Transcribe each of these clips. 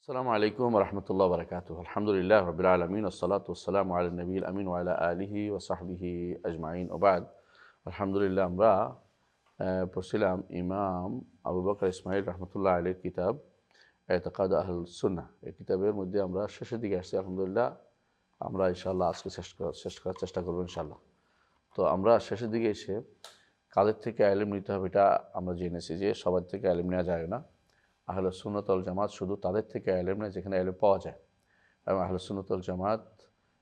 আসসালামু আলাইকুম রহমতুল্লাহ বারকাতুহ। আলহামদুলিল্লাহ রবিল আলমিন ওসলাত ওসালাম আল নবীল আমিন ওয়ালা আলিহি ওসাহবিহি আজমাইন ওবাদ। আলহামদুলিল্লাহ আমরা পড়ছিলাম ইমাম আবু বকর ইসমাইল রহমতুল্লাহ আলীর কিতাব এতকাদ আহল সুন্নাহ। এই কিতাবের মধ্যে আমরা শেষের দিকে আসছি। আলহামদুলিল্লাহ আমরা ইনশাআল্লাহ আজকে শেষ করার চেষ্টা করবো ইনশাআল্লাহ। তো আমরা শেষের দিকে এসে কাদের থেকে আলেম নিতে হবে এটা আমরা জেনেছি যে সবার থেকে আলেম নেওয়া যায় না। আহলে সুন্নাত ওয়াল জামাত শুধু তাদের থেকে এলেম নেয় যেখানে এলেম পাওয়া যায়, এবং আহলে সুন্নাত ওয়াল জামাত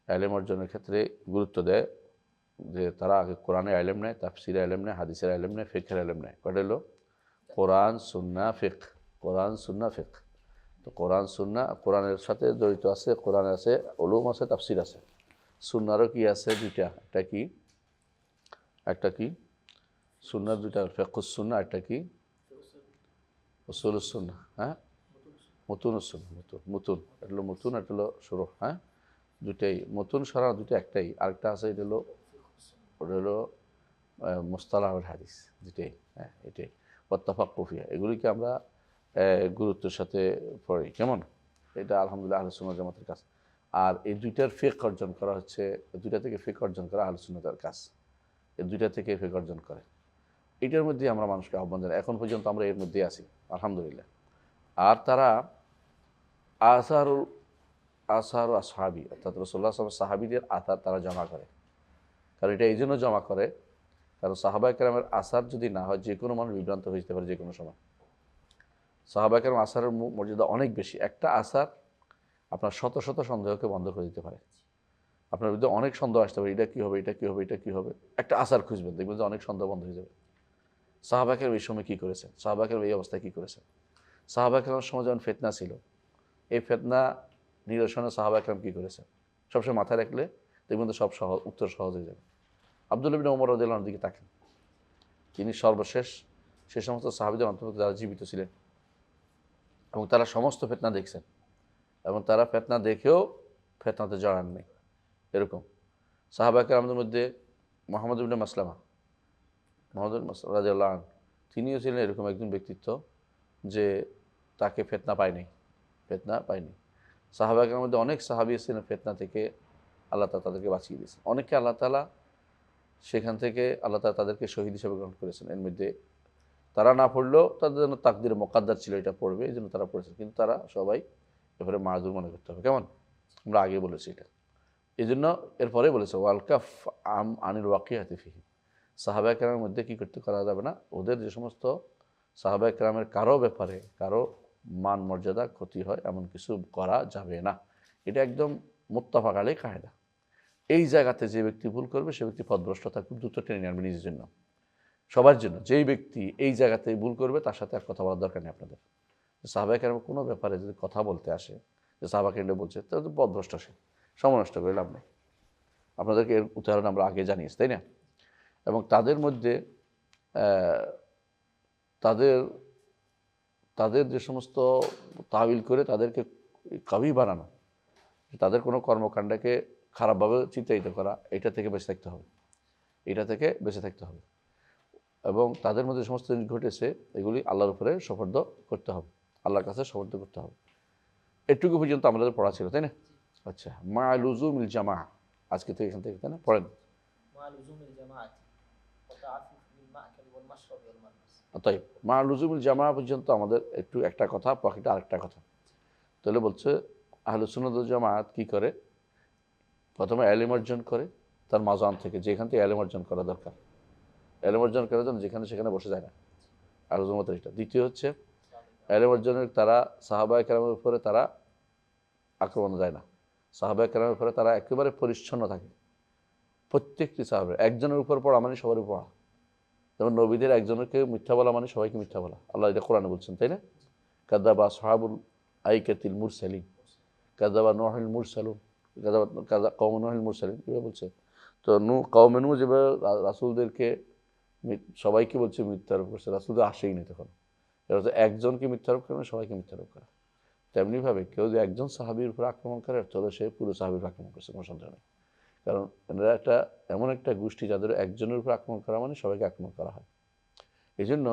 এলেম অর্জনের ক্ষেত্রে গুরুত্ব দেয় যে তারা আগে কোরআনে এলেম নেয়, তাফসিরে এলেম নেয়, হাদিসের এলেম নেয়, ফিকহের এলেম নেয়। কয়টা হলো? কোরআন সুন্নাহ ফিক। কোরআন সুন্নাহ ফিক। তো কোরআন সুন্নাহ, কোরআনের সাথে জড়িত আছে, কোরআন আছে, উলুম আছে, তাফসির আছে। সুন্নারও কি আছে? দুইটা। একটা কি সুন্নার দুইটা, ফিকহুস সুন্নাহ, একটা কি উসুলুস সুন্নাহ। হ্যাঁ, মতুন মুতুন, এটা হলো মতুন, এটা হলো শুরুহ। হ্যাঁ, দুটাই মতুন সরা, দুটো একটাই। আরেকটা আছে, এটা হলো ওটা হলো মুস্তালাহুল হাদিস। দুটাই, হ্যাঁ, এটাই ওয়াত্তাফাক্কু ফিহা। এগুলিকে আমরা গুরুত্বের সাথে পড়ি। কেমন? এটা আলহামদুলিল্লাহ আহলে সুন্নাত জামাতের কাজ। আর এই দুইটার ফিকহ অর্জন করা হচ্ছে, দুইটা থেকে ফিকহ অর্জন করা আহলে সুন্নাতের কাজ। এই দুইটা থেকে ফিকহ অর্জন করে, এটার মধ্যে আমরা মানুষকে আহ্বান জানাই। এখন পর্যন্ত আমরা এর মধ্যে আছি আলহামদুলিল্লাহ। আর তারা আসারুল আসার আসহাবি, অর্থাৎ রাসূলুল্লাহ সাল্লাল্লাহু আলাইহি ওয়াসাল্লাম সাহাবীদের আসার তারা জমা করে। কারণ এটা এই জন্য জমা করে, কারণ সাহাবায়ে কেরামের আসার যদি না হয়, যে কোনো মানুষ বিভ্রান্ত হয়ে যেতে পারে যে কোনো সময়। সাহাবায়ে কেরাম আসারের মর্যাদা অনেক বেশি। একটা আসার আপনার শত শত সন্দেহকে বন্ধ করে দিতে পারে। আপনার বিরুদ্ধে অনেক সন্দেহ আসতে পারে, এটা কী হবে, এটা কী হবে, এটা কী হবে। একটা আসার খুঁজবেন, দেখবেন যে অনেক সন্দেহ বন্ধ হয়ে যাবে। সাহাবায়ে কেরাম এই সময় কী করেছেন, সাহাবায়ে কেরাম এই অবস্থায় কী করেছেন। সাহাবায়ে কেরামের সময় যখন ফিতনা ছিল, এই ফিতনা নিরসনে সাহাবায়ে কেরাম কী করেছেন, সবসময় মাথায় রাখলে দেখবেন তো সব উত্তর সহজ হয়ে যাবে। আব্দুল্লাহ ইবনে ওমর রাদিয়াল্লাহু আনহুর দিকে তাকান। তিনি সর্বশেষ সে সমস্ত সাহাবীদের অন্তর্ভুক্ত যারা জীবিত ছিলেন, এবং তারা সমস্ত ফিতনা দেখছেন, এবং তারা ফিতনা দেখেও ফিতনাতে জড়ান নেই। এরকম সাহাবায়ে কেরামদের মধ্যে মুহাম্মদ ইবনে মাসলামা, মুহাম্মদ রাদিয়াল্লাহু আনহু, তিনিও ছিলেন এরকম একজন ব্যক্তিত্ব যে তাকে ফিতনা পায়নি। সাহাবায়ে কেরামের মধ্যে অনেক সাহাবী ছিলেন ফিতনা থেকে আল্লাহ তাআলা তাদেরকে বাঁচিয়ে দিয়েছেন। অনেককে আল্লাহ তাআলা সেখান থেকে আল্লাহ তাআলা তাদেরকে শহীদ হিসেবে গ্রহণ করেছেন। এর মধ্যে তারা না পড়লেও তাদের জন্য তাকদিরে মোকাদ্দার ছিল এটা পড়বে, এই জন্য তারা পড়েছে, কিন্তু তারা সবাই এবারে মাযুর মনে করতে হবে। কেমন? আমরা আগে বলেছি এটা। এই জন্য এরপরে বলেছে ওয়ালকাফ আনিল ওয়াকিয়াতি ফিহি। সাহাবায়ে কেরামের মধ্যে কী করা যাবে না, ওদের যে সমস্ত সাহাবায়ে কেরামের কারো ব্যাপারে কারো মান মর্যাদা ক্ষতি হয় এমন কিছু করা যাবে না। এটা একদম মুত্তাফাক আলাইহ কায়দা। এই জায়গাতে যে ব্যক্তি ভুল করবে সে ব্যক্তি পথভ্রষ্টতা খুব দ্রুত টেনে আনবে নিজের জন্য, সবার জন্য। যেই ব্যক্তি এই জায়গাতে ভুল করবে তার সাথে আর কথা বলার দরকার নেই আপনাদের। সাহাবায়ে কেরামের কোনো ব্যাপারে যদি কথা বলতে আসে যে সাহাবা কেরাম বলছে, তাহলে তো পথভ্রষ্ট, সে সময় নষ্ট করে লাভ নেই। আপনাদেরকে এর উদাহরণ আমরা আগে জানিয়েছি, তাই না? এবং তাদের মধ্যে তাদের তাদের যে সমস্ত তাবিল করে তাদেরকে কবি বানানো, তাদের কোনো কর্মকাণ্ডকে খারাপভাবে চিত্রায়িত করা, এটা থেকে বেঁচে থাকতে হবে, এবং তাদের মধ্যে সমস্ত জিনিস ঘটেছে এগুলি আল্লাহর উপরে সুপর্দ করতে হবে, আল্লাহর কাছে সুপর্দ করতে হবে। এটুকু পর্যন্ত আমাদের পড়া ছিল, তাই না? আচ্ছা, মা লুজুমিল জামা, আজকে থেকে এখান থেকে, তাই না? পড়েন। তাই মা লুজুমিল জামা পর্যন্ত আমাদের একটু একটা কথা, পকেটে আরেকটা কথা। তাহলে বলছে আহলে সুন্নাত ওয়াল জামাত কী করে? প্রথমে ইলম অর্জন করে তার মাজান থেকে, যেখান থেকে ইলম অর্জন করা দরকার, ইলম অর্জন করার জন্য যেখানে সেখানে বসে যায় না আহলে সুন্নাতের এটা। দ্বিতীয় হচ্ছে ইলম অর্জনের তারা সাহাবায়ে কেরামের উপরে তারা আক্রমণ যায় না, সাহাবায়ে কেরামের উপরে তারা একেবারে পরিচ্ছন্ন থাকে। প্রত্যেকটি সাহাবা, একজনের উপর পড়া মানে সবার উপর পড়া। যেমন নবীদের একজনকে মিথ্যা বলা মানে সবাইকে মিথ্যা বলা, আল্লাহ এটা কোরআনে বলছেন, তাই না? কাযাবা আসহাবুল আইকাতিল মুরসালিন, কাযাবা নূহুল মুরসালুন, কাযা কওমে নূহুল মুরসালিন, এভাবে বলছে। তো কওমে নূহ যেভাবে রাসূলদেরকে সবাইকে বলছে মিথ্যারোপ করছে, রাসূলদের আসেই নি তখন। এটা হচ্ছে একজনকে মিথ্যারোপ করে সবাইকে মিথ্যারোপ করা। তেমনিভাবে কেউ যদি একজন সাহাবীর উপর আক্রমণ করে, তাহলে সে পুরো সাহাবীর উপর আক্রমণ করছে, কোনো সন্দেহ নেই। কারণ এরা এমন একটা গোষ্ঠী যাদের একজনের উপর আক্রমণ করা মানে সবাইকে আক্রমণ করা হয়। এই জন্য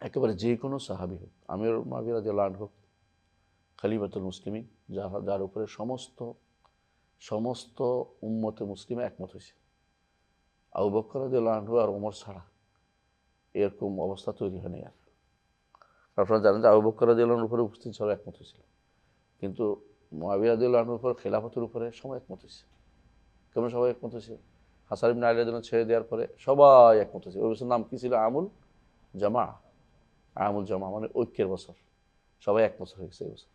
একেবারে যে কোনো সাহাবী হোক, আমির মুআবিয়া রাদিয়াল্লাহু আনহু হোক, খলিফাতুল মুসলিমিন, যার উপরে সমস্ত উম্মতে মুসলিমে একমত হয়েছে। আবু বকর রাদিয়াল্লাহু আনহু আর ওমর ছাড়া এরকম অবস্থা তৈরি হয়নি আর। আপনারা জানেন যে আবু বকর রাদিয়াল্লাহু আনহুর উপরে উপস্থিত সবাই একমত হয়েছিল, কিন্তু মুআবিয়া রাদিয়াল্লাহু আনহুর উপর খেলাফতের উপরে সবাই একমত হয়েছে। কেমন সবাই একমত হয়েছে? হাসান ইবনে আলী রাদিয়াল্লাহু ছেড়ে দেওয়ার পরে সবাই একমত হয়েছে। ওই বছর নাম কি ছিল? আমুল জামা। আমুল জামা মানে ঐক্যের বছর। সবাই একমত হয়ে গেছে এই বছর।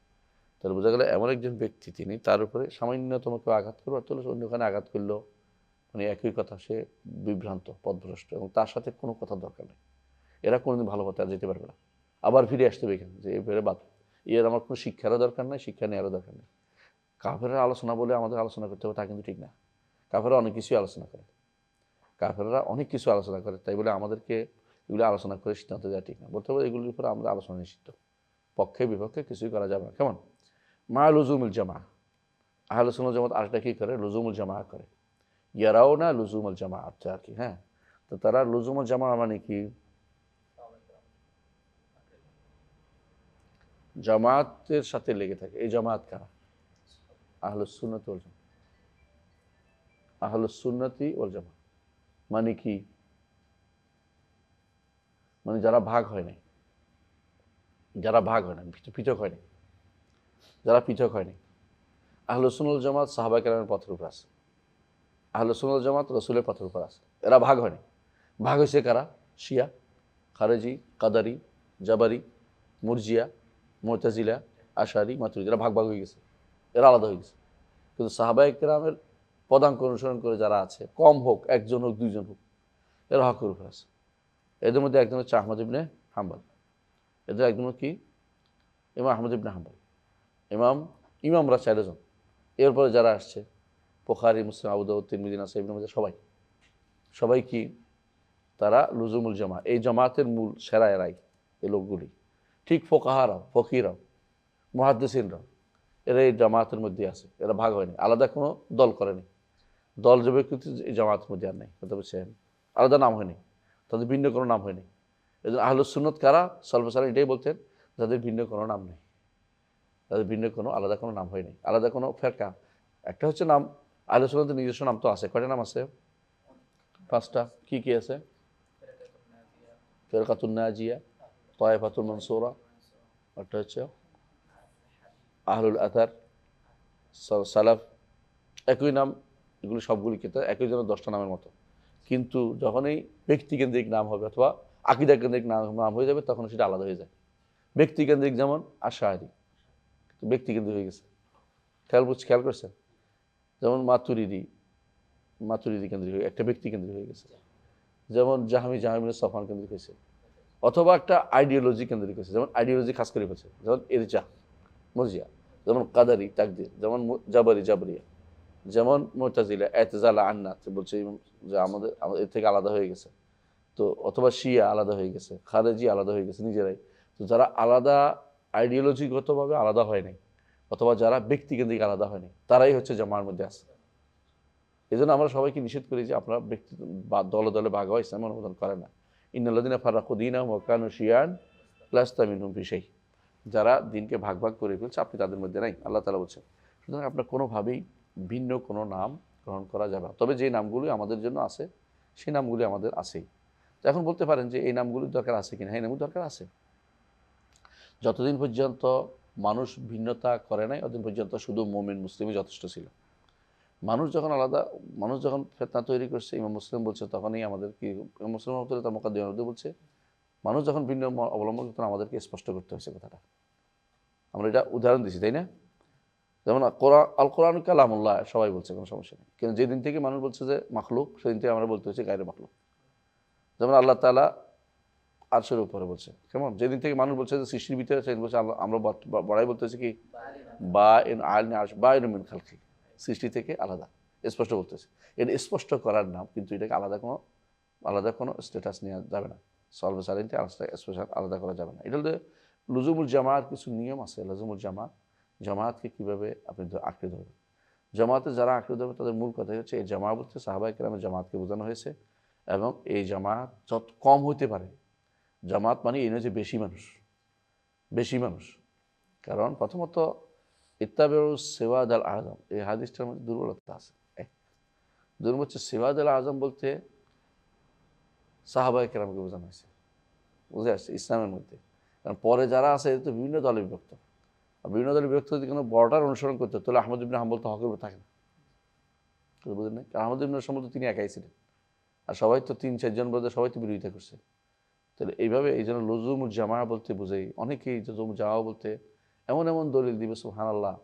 তাহলে বোঝা গেল এমন একজন ব্যক্তি, তিনি তার উপরে সামান্যতম কেউ আঘাত করবে, অর্থ হলো অন্যখানে আঘাত করলেও মানে একই কথা, সে বিভ্রান্ত, পথভ্রষ্ট, এবং তার সাথে কোনো কথা দরকার নেই। এরা কোনোদিন ভালো পথে আর যেতে পারবে না, আবার ফিরে আসতে হবে এখানে যে এবারে বাদ, এর আমার কোনো শিক্ষারও দরকার নেই, শিক্ষা নেওয়ারও দরকার নেই। কাফেররা আলোচনা বলে আমাদের আলোচনা করতে হবে তা কিন্তু ঠিক না। কাফেররা অনেক কিছুই আলোচনা করে, তাই বলে আমাদেরকে এগুলো আলোচনা করে সিদ্ধান্ত দেওয়া ঠিক না। বলতে হবে এগুলির উপরে আমাদের আলোচনা নিষিদ্ধ, পক্ষে বিপক্ষে কিছুই করা যাবে না। কেমন? মা লুজুমুল জামা, আহলে সুন্নাত জামাত আরেকটা কী করে? লুজুমুল জামা করে। ইয়ারাও না লুজুমুল জামা আচ্ছা আর কি। হ্যাঁ, তো তারা লুজুমুল জামা মানে কি? জামাতের সাথে লেগে থাকে। এই জামাত কারা? আহলুস সুন্নাতি ওয়াল জামাত। আহলুস সুন্নাতি ওয়াল জামাত মানে কি? মানে যারা ভাগ হয় নাই, পৃথক হয় নাই, যারা পৃথক হয় নাই। আহলুস সুন্নাত ওয়াল জামাত সাহাবা কেরামের পথের উপর আছে, আহলুস সুন্নাত ওয়াল জামাত রাসূলের পথের উপর আছে। এরা ভাগ হয়নি। ভাগ হয়েছে কারা? শিয়া, খারেজি, কাদারি, জাবারি, মুরজিয়া, মুতাজিলা, আশারি, মাতুরিদি। এরা ভাগ ভাগ হয়ে গেছে, এরা আলাদা হয়ে গেছে। কিন্তু সাহাবায়ে কেরামের পদাঙ্ক অনুসরণ করে যারা আছে, কম হোক, একজন হোক, দুইজন হোক, এরা হকের উপর আছে। এদের মধ্যে একজন হচ্ছে আহমদ ইবনে হাম্বল, এদের একজন কি? ইমাম আহমদ ইবনে হাম্বল। ইমামরা 4 জন। এরপরে যারা আসছে বুখারী, মুসলিম, আবু দাউদ, তিরমিজি, নাসাঈ, ইবনে মাজাহ, সবাই কি? তারা লুজুমুল জামা, এই জামাতের মূল সেরা এরাই, এই লোকগুলি। ঠিক ফোকাহারাও, ফকিরাও, মুহাদ্দিসিনরাও, এরা এই জামাতের মধ্যে আছে। এরা ভাগ হয়নি, আলাদা কোনো দল করেনি। দল যে ব্যক্তি এই জামাতের মধ্যে আর নেই, কথা বলছেন? আলাদা নাম হয়নি, তাদের ভিন্ন কোনো নাম হয়নি। এই জন্য আহলুস সুন্নাত কারা? সালফে সালেহ এটাই বলতেন, যাদের ভিন্ন কোনো নাম নেই, তাদের ভিন্ন কোনো আলাদা কোনো নাম হয়নি, আলাদা কোনো ফেরকা। একটা হচ্ছে নাম, আহলুস সুন্নাতের নিজস্ব নাম তো আছে। কয়টা নাম আছে? 5টা। কি কি আছে? ফেরকাতুন নাজিয়া, তায়েফাতুল মানসুরা, একটা হচ্ছে আহলুল আথার, সালাফ। একই নাম, এগুলি সবগুলি কিন্তু একই যেন 10টা নামের মতো। কিন্তু যখনই ব্যক্তিকেন্দ্রিক নাম হবে অথবা আকিদা কেন্দ্রিক নাম হয়ে যাবে, তখন সেটা আলাদা হয়ে যায়। ব্যক্তিকেন্দ্রিক যেমন আশআরী, ব্যক্তিকেন্দ্রিক হয়ে গেছে। খেয়াল করছেন? যেমন মাতুরিদি কেন্দ্রিক হয়ে একটা ব্যক্তি কেন্দ্রিক হয়ে গেছে। যেমন জাহমি সফান কেন্দ্রিক হয়েছে, অথবা একটা আইডিওলজি কেন্দ্রিক হয়েছে, যেমন আইডিওলজি খাস করে হয়েছে, যেমন ইরজা, মুরজিয়া, যেমন কাদারি, তাকদির, যেমন জাবরিয়া, যেমন মুতাজিলা, এতজালা, আন্নাত বলছে যে আমাদের এর থেকে আলাদা হয়ে গেছে। তো অথবা শিয়া আলাদা হয়ে গেছে, খারেজি আলাদা হয়ে গেছে নিজেরাই। তো যারা আলাদা আইডিওলজিগতভাবে আলাদা হয় নাই, অথবা যারা ব্যক্তিকেন্দ্রিক আলাদা হয়নি, তারাই হচ্ছে জামার মধ্যে আছে। এই জন্য আমরা সবাইকে নিষেধ করি যে আপনারা ব্যক্তি বা দলে দলে ভাগ হওয়া ইসলাম অনুমোদন করে না। ইন্নাল্লাযীনা ফাররাকু দীনাহুম ওয়া কানু শিয়া'আন লাস্তা মিনহুম ফি শাই'। যারা দিনকে ভাগ ভাগ করে ফেলছে, আপনি তাদের মধ্যে নাই, আল্লাহ তাআলা বলছেন। সুতরাং আপনার কোনোভাবেই ভিন্ন কোনো নাম গ্রহণ করা যাবে না। তবে যে নামগুলি আমাদের জন্য আছে, সেই নামগুলি আমাদের আছেই। তো এখন বলতে পারেন যে এই নামগুলির দরকার আছে কিনা? হ্যাঁ, নামগুলির দরকার আছে। যতদিন পর্যন্ত মানুষ ভিন্নতা করে নাই, ততদিন পর্যন্ত শুধু মুমিন মুসলিমই যথেষ্ট ছিল। মানুষ যখন ফিতনা তৈরি করছে, ইমাম মুসলিম বলছে, তখনই আমাদের কি, ইমাম মুসলিম তার মুকাদ্দিমার মধ্যে বলছে, মানুষ যখন ভিন্ন অবলম্বন করতেন, আমাদেরকে স্পষ্ট করতে হয়েছে কথাটা। আমরা এটা উদাহরণ দিচ্ছি, তাই না? যেমন আল কোরআন কালামুল্লাহ, সবাই বলছে, কোনো সমস্যা নেই। কিন্তু যেদিন থেকে মানুষ বলছে যে মাখলুক, সেদিন থেকে আমরা বলতে হচ্ছে গায়রে মাখলুক। যেমন আল্লাহ তাআলা আরশের উপরে বলছে, কেমন? যেদিন থেকে মানুষ বলছে যে সৃষ্টির ভিতরে, সেদিন বলছে আমরা বড়াই বলতে হচ্ছে কি, বা ইন আইন আরশ বা ইন মিন খালকি, সৃষ্টি থেকে আলাদা, স্পষ্ট বলতেছে। এটা স্পষ্ট করার নাম, কিন্তু এটাকে আলাদা কোনো স্ট্যাটাস নেওয়া যাবে না। সলভে সালিনতে স্পেশাল আলাদা করা যাবে না। এটা হলো লুজুমুল জামাত, কিছু নিয়ম আছে। লুজুমুল জামাতকে কীভাবে আপনি আঁকড়ে ধরবেন। জামাতে যারা আঁকড়ে ধরবে, তাদের মূল কথাই হচ্ছে, এই জামা বলতে সাহাবায়ে কেরামের জামাতকে বোঝানো হয়েছে। এবং এই জামাত যত কম হইতে পারে, জামাত মানে এই নয় যে বেশি মানুষ, কারণ প্রথমত ইত্তাবিউ সিওয়াদ আল আজম, এই হাদিসটার মধ্যে দুর্বলতা আছে। দুর্বল হচ্ছে সিওয়াদ আল আজম বলতে সাহাবায়ে কেরামকে বোঝানো হয়েছে, বুঝে আসছে ইসলামের মধ্যে। কারণ পরে যারা আছে এদের তো বিভিন্ন দলে বিভক্ত, আর বিভিন্ন দলে বিভক্ত যদি কোনো বর্ডার অনুসরণ করতে তাহলে আহমদ ইবনে হাম্বল তো হকের উপর থাকে না, বুঝলেন না? কারণ আহমদ ইবনে হাম্বল তো তিনি একাই ছিলেন, আর সবাই তো 3-4 জন বলতে সবাই তো বিরোধিতা করছে। তাহলে এইভাবে এই জন্য লুজুমুল জামা বলতে বোঝাই, অনেকেই লুজুমুল জামা বলতে এমন এমন দলিল দিবে সুবহানাল্লাহ,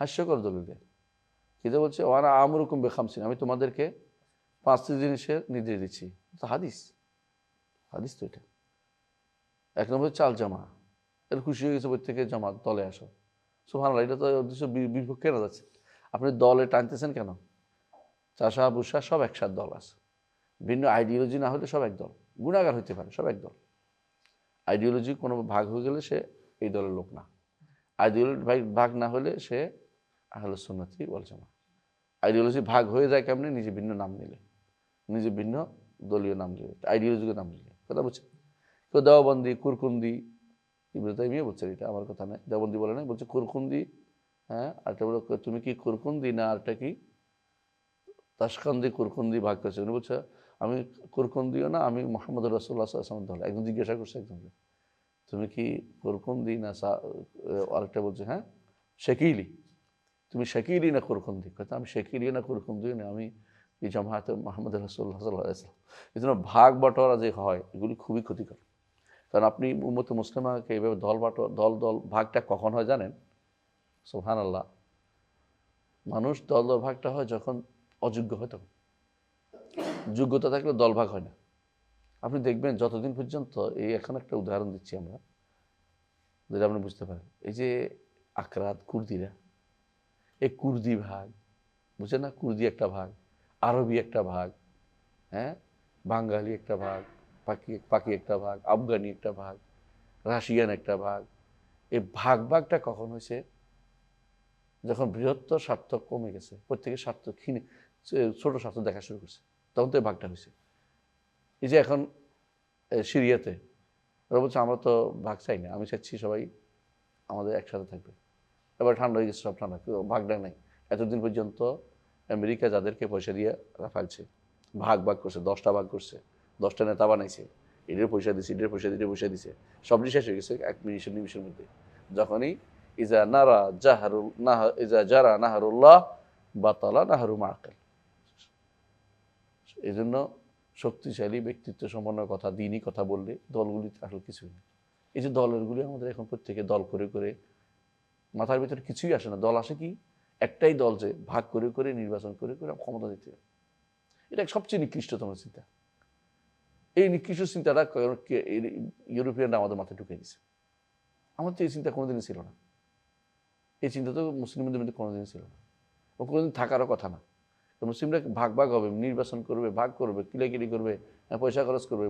হাস্যকর দলিল দেয়। কিন্তু বলছে ওয়ানা আমরুকুম বিখামসিন, আমি তোমাদেরকে 5টি জিনিসের নির্দেশ দিচ্ছি। তো হাদিস, হাদিস তো এটা। 1 নম্বর চাল জামা, এর খুশি হয়ে গেছে প্রত্যেকে জামাত দলে আসো, সুবহানাল্লাহ। এটা তো উদ্দেশ্য বিপক্ষে না যাচ্ছে, আপনি দলে টানতেছেন কেন? চাষা বুসা সব একসাথ দল আছে, ভিন্ন আইডিওলজি না হলে সব এক দল, গুণাগার হইতে পারে সব এক দল। আইডিওলজি কোনো ভাগ হয়ে গেলে সে এই দলের লোক না, আইডিওলজি ভাগ না হলে সে আহলে সুন্নতি ওয়াল জামাত। আইডিওলজি ভাগ হয়ে যায় কেমনে? নিজে ভিন্ন নাম নিলে, নিজে ভিন্ন দলীয় নাম নিলে, আইডিওলজিকে নাম নিলে। কথা বুঝছেন? কেউ দেওবন্দি, কুরকুন্দি, ইবনে তাইমিয়া বলছেন, এটা আমার কথা নয়, দেওবন্দি বলে নাই, বলছে কুরকুন্দি। হ্যাঁ, আরেকটা বলো তুমি কি কুরকুন্দি না আরেকটা কি তাশকান্দি কুরকুন্দি ভাগ করেছে। উনি বলছে আমি কুরকুন্দিও না, আমি মোহাম্মদ রাসূলুল্লাহ সাল্লাল্লাহু আলাইহি ওয়াসাল্লাম দলে। একজন জিজ্ঞাসা করছে একজনকে, তুমি কি কুরকুন্দি না আরেকটা বলছে হ্যাঁ শাকিলি, তুমি শাকিলি না কুরকুন্দি? কথা আমি শাকিলি না কুরকুন্দি না, আমি এই জামায়াতে মোহাম্মদ রাসূলুল্লাহ সাল্লাল্লাহু আলাইহি ওয়াসাল্লাম। এই জন্য ভাগ বাটোয়ারা যে হয় এগুলি খুবই ক্ষতিকর। কারণ আপনি উম্মতে মুসলিমাকে এইভাবে দল ভাগটা কখন হয় জানেন? সুবহানাল্লাহ, মানুষ দল ভাগটা হয় যখন অযোগ্য হয়, তখন। যোগ্যতা থাকলে দল ভাগ হয় না। আপনি দেখবেন যতদিন পর্যন্ত, এই এখন একটা উদাহরণ দিচ্ছি আমরা যেটা আপনি বুঝতে পারেন, এই যে আকরাত কুর্দিরা, এই কুর্দি ভাগ, বুঝছেন না? কুর্দি একটা ভাগ, আরবি একটা ভাগ, হ্যাঁ, বাঙালি একটা ভাগ, পাকি একটা ভাগ, আফগানি একটা ভাগ, রাশিয়ান একটা ভাগ। এই ভাগটা কখন হয়েছে? যখন বৃহত্তর স্বার্থ কমে গেছে, প্রত্যেকের স্বার্থ ক্ষীণে ছোট স্বার্থ দেখা শুরু করছে, তখন তো এই ভাগটা হয়েছে। এই যে এখন সিরিয়াতে ওরা বলছে আমরা তো ভাগ চাই না, আমি চাচ্ছি সবাই আমাদের একসাথে থাকবে। এবার ঠান্ডা হয়ে গেছে, সব ঠান্ডা, ভাগটা নাই। এতদিন পর্যন্ত আমেরিকা যাদেরকে পয়সা দিয়ে রাফালছে, ভাগ করছে, 10টা ভাগ করছে, 10টা নেতা বানাইছে, এদের পয়সা দিছে, এদের পয়সা দিতে পয়সা দিছে, সবটি শেষ হয়ে গেছে 1 নিমিষের মধ্যে। যখনই ইজা জারা নাহারুল্লাহ বাতালা নাহারু মাকাল। এই জন্য শক্তিশালী ব্যক্তিত্ব সম্পন্ন কথা, দিনই কথা বললে দলগুলি আসলে কিছুই না। এই যে দলেরগুলি আমাদের এখন প্রত্যেকে দল করে করে, মাথার ভিতরে কিছুই আসে না। দল আসে কি? একটাই দল যে ভাগ করে করে নির্বাচন করে করে ক্ষমতা দিতে হবে। এটা সবচেয়ে নিকৃষ্টতম চিন্তা। এই নিকৃষ্ট চিন্তাটা ইউরোপিয়ানরা আমাদের মাথায় ঢুকিয়ে দিচ্ছে। আমার তো এই চিন্তা কোনোদিনই ছিল না। এই চিন্তা তো মুসলিমদের মধ্যে কোনোদিনই ছিল না, ও কোনোদিন থাকারও কথা না। মুসলিমরা ভাগ হবে, নির্বাচন করবে, ভাগ করবে, কিলাকিলি করবে, পয়সা খরচ করবে,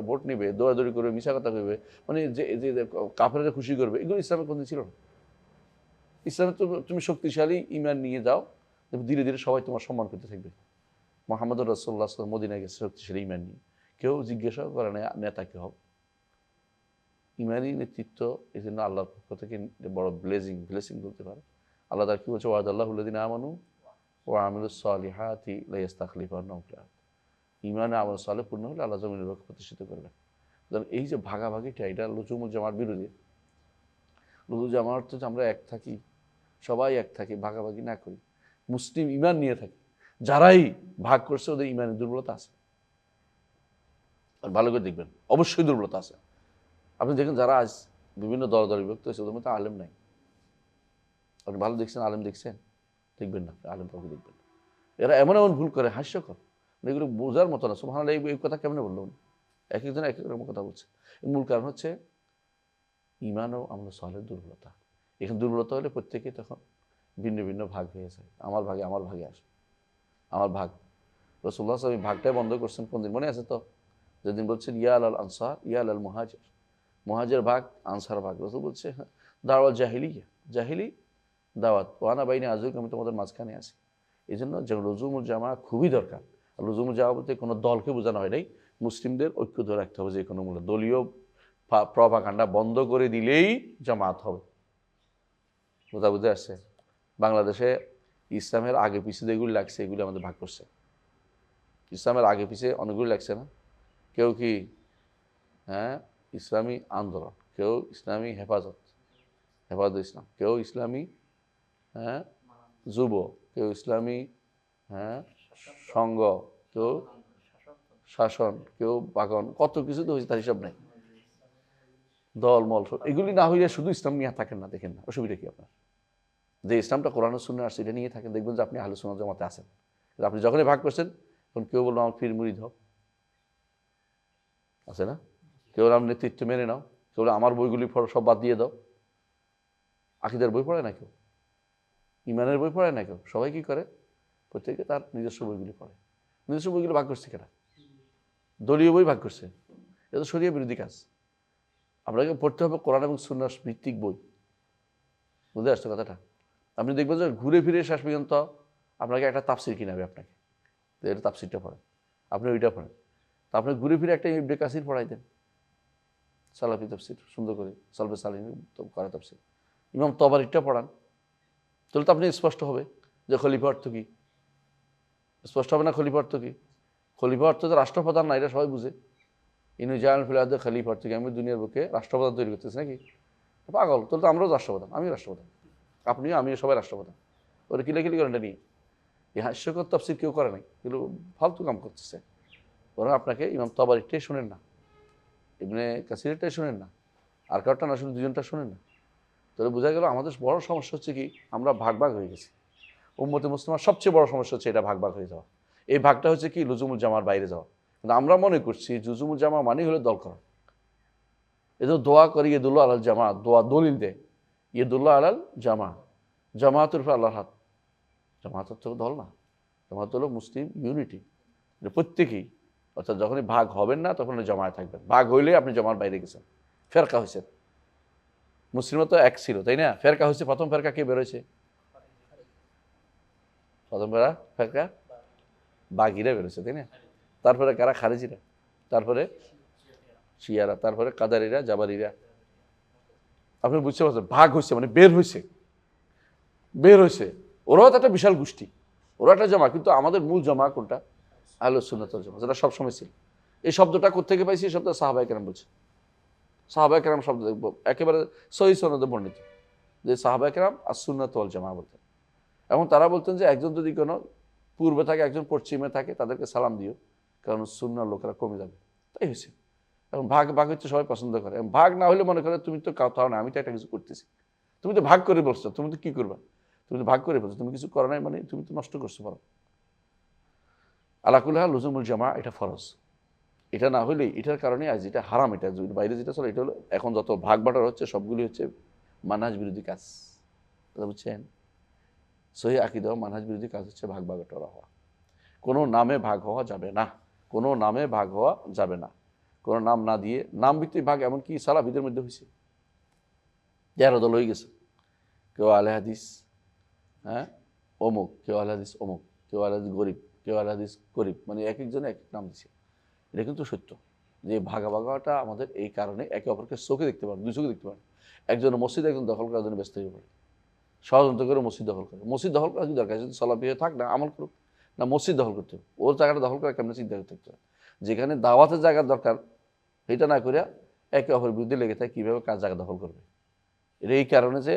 ভোট নেবে, দৌড়াদৌড়ি করবে, মিশা কথা করবে, মানে যে কাফেররা খুশি করবে, এগুলো ইসলামে কোনোদিন ছিল না। ইসলামে তো তুমি শক্তিশালী ইমান নিয়ে যাও, ধীরে ধীরে সবাই তোমার সম্মান করতে থাকবে। মুহাম্মদ রাসূলুল্লাহ সাল্লাল্লাহু আলাইহি ওয়াসাল্লাম মদিনায় গেছে শক্তিশালী ইমান নিয়ে, কেউ জিজ্ঞাসাও করে না নেতা কে হবে। ইমানি নেতৃত্ব এই জন্য আল্লাহর পক্ষ থেকে বড় ব্লেসিং বলতে পারে। আল্লাহ তার কি বলছে? ওয়াদাল্লাহুল্লাযিনা আমানু ওয়া আমিলুস সালিহাতি লা ইস্তাখলিফান্নাহুম ফিল আরদ। ঈমান আর আমল সালেহ পূর্ণ হলে আল্লাহ জমিনের বুকে প্রতিষ্ঠিত করবেন। সুতরাং এই যে ভাগাভাগিটা, এটা লুজুমুল জামার বিরোধী। লুজুমুল জামার অর্থ যে আমরা এক থাকি, সবাই এক থাকি, ভাগাভাগি না করি, মুসলিম ঈমান নিয়ে থাকি। যারাই ভাগ করছে ওদের ঈমানের দুর্বলতা আছে, আর ভালো করে দেখবেন অবশ্যই দুর্বলতা আছে। আপনি দেখেন যারা আজ বিভিন্ন দলে বিভক্ত হয়েছে, ওদের মধ্যে আলেম নাই। আপনি ভালো দেখছেন, আলেম দেখছেন? দেখবেন না, আলেম কাউকে দেখবেন না। এরা এমন ভুল করে, হাস্যকর, এগুলো বোঝার মতো না। সুবহানাল্লাহ, এই কথা কেমনে বললো? এক একজন এক এক রকম কথা বলছে। এর মূল কারণ হচ্ছে ঈমান ও আমল সালেহের দুর্বলতা। এখানে দুর্বলতা হলে প্রত্যেকেই তখন ভিন্ন ভিন্ন ভাগ হয়ে যায়। আমার ভাগে আসে, আমার ভাগ। রাসূলুল্লাহ সাল্লাল্লাহু আলাইহি ওয়াসাল্লাম ভাগটাই বন্ধ করছেন কোন দিন মনে আছে তো? যেদিন বলছেন ইয়া আল আনসার ইয়া আল মুহাজির, মুহাজির ভাগ, আনসার ভাগ। রাসূল বলছে দাওয়াত জাহিলি দাওয়াত, ওয়ানা বাইনা আজুক, আমি তোমাদের মাঝখানে আছি। এই জন্য যে লুজুমুল জামা খুবই দরকার। লুজুমুল জামা বলতে কোনো দলকে বোঝানো হয় নাই, মুসলিমদের ঐক্য ধরে রাখতে হবে। যে কোনো মূল্য দলীয় প্রপাগান্ডা বন্ধ করে দিলেই জামাত হবে। কথা বুঝতে আসছে? বাংলাদেশে ইসলামের আগে পিছিয়ে যেগুলি লাগছে এগুলি আমাদের ভাগ করছে। ইসলামের আগে পিছিয়ে অনেকগুলি লাগছে না? কেউ কি ইসলামী আন্দোলন, কেউ ইসলামী হেফাজত ইসলাম, কেউ ইসলামী যুব, কেউ ইসলামী সংঘ, কেউ শাসন, কেউ বাগন, কত কিছু তো হয়েছে তার হিসাব নেই। দল মল এগুলি না হইলে শুধু ইসলাম নিয়ে থাকেন না, দেখেন না অসুবিধা কি আপনার? যে ইসলামটা কোরআন সুন্নাহ আসছে এটা নিয়ে থাকেন, দেখবেন যে আপনি আহলে সুন্নাত জামাতে আছেন। আপনি যখনই ভাগ করছেন তখন কেউ বললো আমার পীর মুরিদ হও, আছে না? কেউ আমার নেতৃত্ব মেনে নাও, কেউ আমার বইগুলি সব বাদ দিয়ে দাও। আকীদার বই পড়ে না কেউ, ইমানের বই পড়ে না কেউ, সবাই কি করে? প্রত্যেকে তার নিজস্ব বইগুলি পড়ে। নিজস্ব বইগুলো ভাগ করছে কেনা? দলীয় বই ভাগ করছে। এটা তো শরিয়া বিরোধী কাজ। আপনাকে পড়তে হবে কোরআন এবং সুন্নাহ ভিত্তিক বই। বুঝতে আসছে কথাটা? আপনি দেখবেন যে ঘুরে ফিরে শেষ পর্যন্ত আপনাকে একটা তাফসির কিনাবে আপনাকে, এটা তাফসিরটা পড়েন, আপনি ওইটা পড়েন। তা আপনি ঘুরে ফিরে একটা ইবনে কাসির পড়াই দেন, সালাফি তাফসির সুন্দর করে, সালফে সালিহিন করা তাফসির। ইমাম তবারিটা পড়ান, তাহলে তো আপনি স্পষ্ট হবে যে খলিফা অর্থ কী। স্পষ্ট হবে না খলিফা অর্থ কী? খলিফা অর্থ তো রাষ্ট্রপ্রধান না, এটা সবাই বুঝে। ইনু জাহান ফিলাদ খলিফা অর্থ কি? আমি দুনিয়ার বুকে রাষ্ট্রপ্রধান তৈরি করতেছি নাকি? পাগল, তাহলে তো আমরাও রাষ্ট্রপ্রধান, আমিও রাষ্ট্রপ্রধান, আপনিও আমিও সবাই রাষ্ট্রপ্রধান। ওরা কিলাকিলি করেন এটা নিয়ে। এই হাস্যকর তাফসির কেউ করে নাই, কিন্তু ফালতু কাম করতেছে। বরং আপনাকে ইমাম তবারিটাই শোনেন না, ইবনে কাসিরটাই শোনেন না, আর কারোরটা না শুনে দুজনটা শোনেন না। তাহলে বোঝা গেল আমাদের বড় সমস্যা হচ্ছে কি, আমরা ভাগ ভাগ হয়ে গেছি। উম্মতে মুসলিমার সবচেয়ে বড় সমস্যা হচ্ছে এটা, ভাগ ভাগ হয়ে যাওয়া। এই ভাগটা হচ্ছে কি, লুজুমুল জামার বাইরে যাওয়া। কিন্তু আমরা মনে করছি লুজুমুল জামা মানে হলো দল করা। এই যে দোয়া করি ইয়েদুল্লাহ আলাল জামা, দোয়া দলিল দেয় ইয়েদুল্লাহ আলাল জামা, জামাতুর উপর আল্লাহর হাত। জামাত তো দল না, জামাত হলো মুসলিম ইউনিটি, প্রত্যেকেই। অর্থাৎ যখনই ভাগ হবেন না তখন জামায় থাকবেন, ভাগ হইলে আপনি জামার বাইরে গেছেন, ফেরকা হয়েছেন। মুসলিমও তো এক ছিল, তাই না? ফেরকা হয়েছে, প্রথম ফেরকা কে বেরোয়েছে? প্রথম ফেরকা বাগিরা বেরোছে, তাই না? তারপরে কারা? খারিজিরা, তারপরে শিয়ারা, তারপরে কাদারিরা, জাবারিরা। আপনি বুঝতে পারছেন, ভাগ হয়েছে মানে বের হয়েছে, বের হয়েছে। ওরাও তো একটা বিশাল গোষ্ঠী, ওরা একটা জামা, কিন্তু আমাদের মূল জামা কোনটা? আহলে সুন্নাত ওয়াল জামা, যেটা সবসময় ছিল। এই শব্দটা কোত্থেকে পাইছি? এই শব্দ সাহাবায়ে কেরাম বলছে। সাহাবায়ে কেরাম শব্দ একেবারে সহিহ সনদে বর্ণিত যে সাহাবায়ে কেরাম আস-সুন্নাত ওয়াল জামা বলতেন। এবং তারা বলতেন যে একজন যদি কোনো পূর্বে থাকে, একজন পশ্চিমে থাকে, তাদেরকে সালাম দিও, কারণ সুন্নাহর লোকেরা কমে যাবে। তাই হয়েছে। এবং ভাগ ভাগ হচ্ছে সবাই পছন্দ করে। এবং ভাগ না হলে মনে করে তুমি তো কোথাও না, আমি তো একটা কিছু করতেছি। তুমি তো ভাগ করে বলছো, তুমি তো কি করবা? তুমি তো ভাগ করে বলছো, তুমি কিছু করো নাই মানে তুমি তো নষ্ট করছো। বলো আলাকুল হাল লুজুমুল জামা এটা ফরজ। এটা না হলেই, এটার কারণে আজ এটা হারাম। এটা বাইরে যেটা চলে, এটা হলো এখন যত ভাগ বাটার হচ্ছে সবগুলি হচ্ছে মানহাজ বিরোধী কাজ। বুঝছেন? সহি আকীদা ও মানহাজ বিরোধী কাজ হচ্ছে ভাগ বাটোয়ারা হওয়া। কোনো নামে ভাগ হওয়া যাবে না, কোনো নামে ভাগ হওয়া যাবে না, কোনো নাম না দিয়ে। নাম ভিত্তিক ভাগ এমনকি সালাফিদের মধ্যে হয়েছে, 11 দল হয়ে গেছে। কেউ আলে হাদিস অমুক, কেউ আলে হাদিস অমুক, কেউ আলে হাদিস গরিব, কেউ আলে হাদিস গরিব, মানে এক একজনে এক এক নাম দিছে। এটা কিন্তু সত্য যে ভাগাভাগাটা আমাদের এই কারণে, একে অপরকে চোখে দেখতে পারেন, দুই চোখে দেখতে পারেন। একজন মসজিদ একজন দখল করার জন্য ব্যস্ত হয়ে পড়ে, ষড়যন্ত্র করে মসজিদ দখল করে। মসজিদ দখল করা কি দরকার? যদি সালাফি হয়ে থাক না, আমল করুক না, মসজিদ দখল করতে হবে। ওর জায়গাটা দখল করা কেমন চিন্তা করতে হবে। যেখানে দাওয়াতের জায়গার দরকার এটা না করিয়া একে অপরের বিরুদ্ধে লেগে থাকে কীভাবে কাজ জায়গা দখল করবে। এটা এই কারণে যে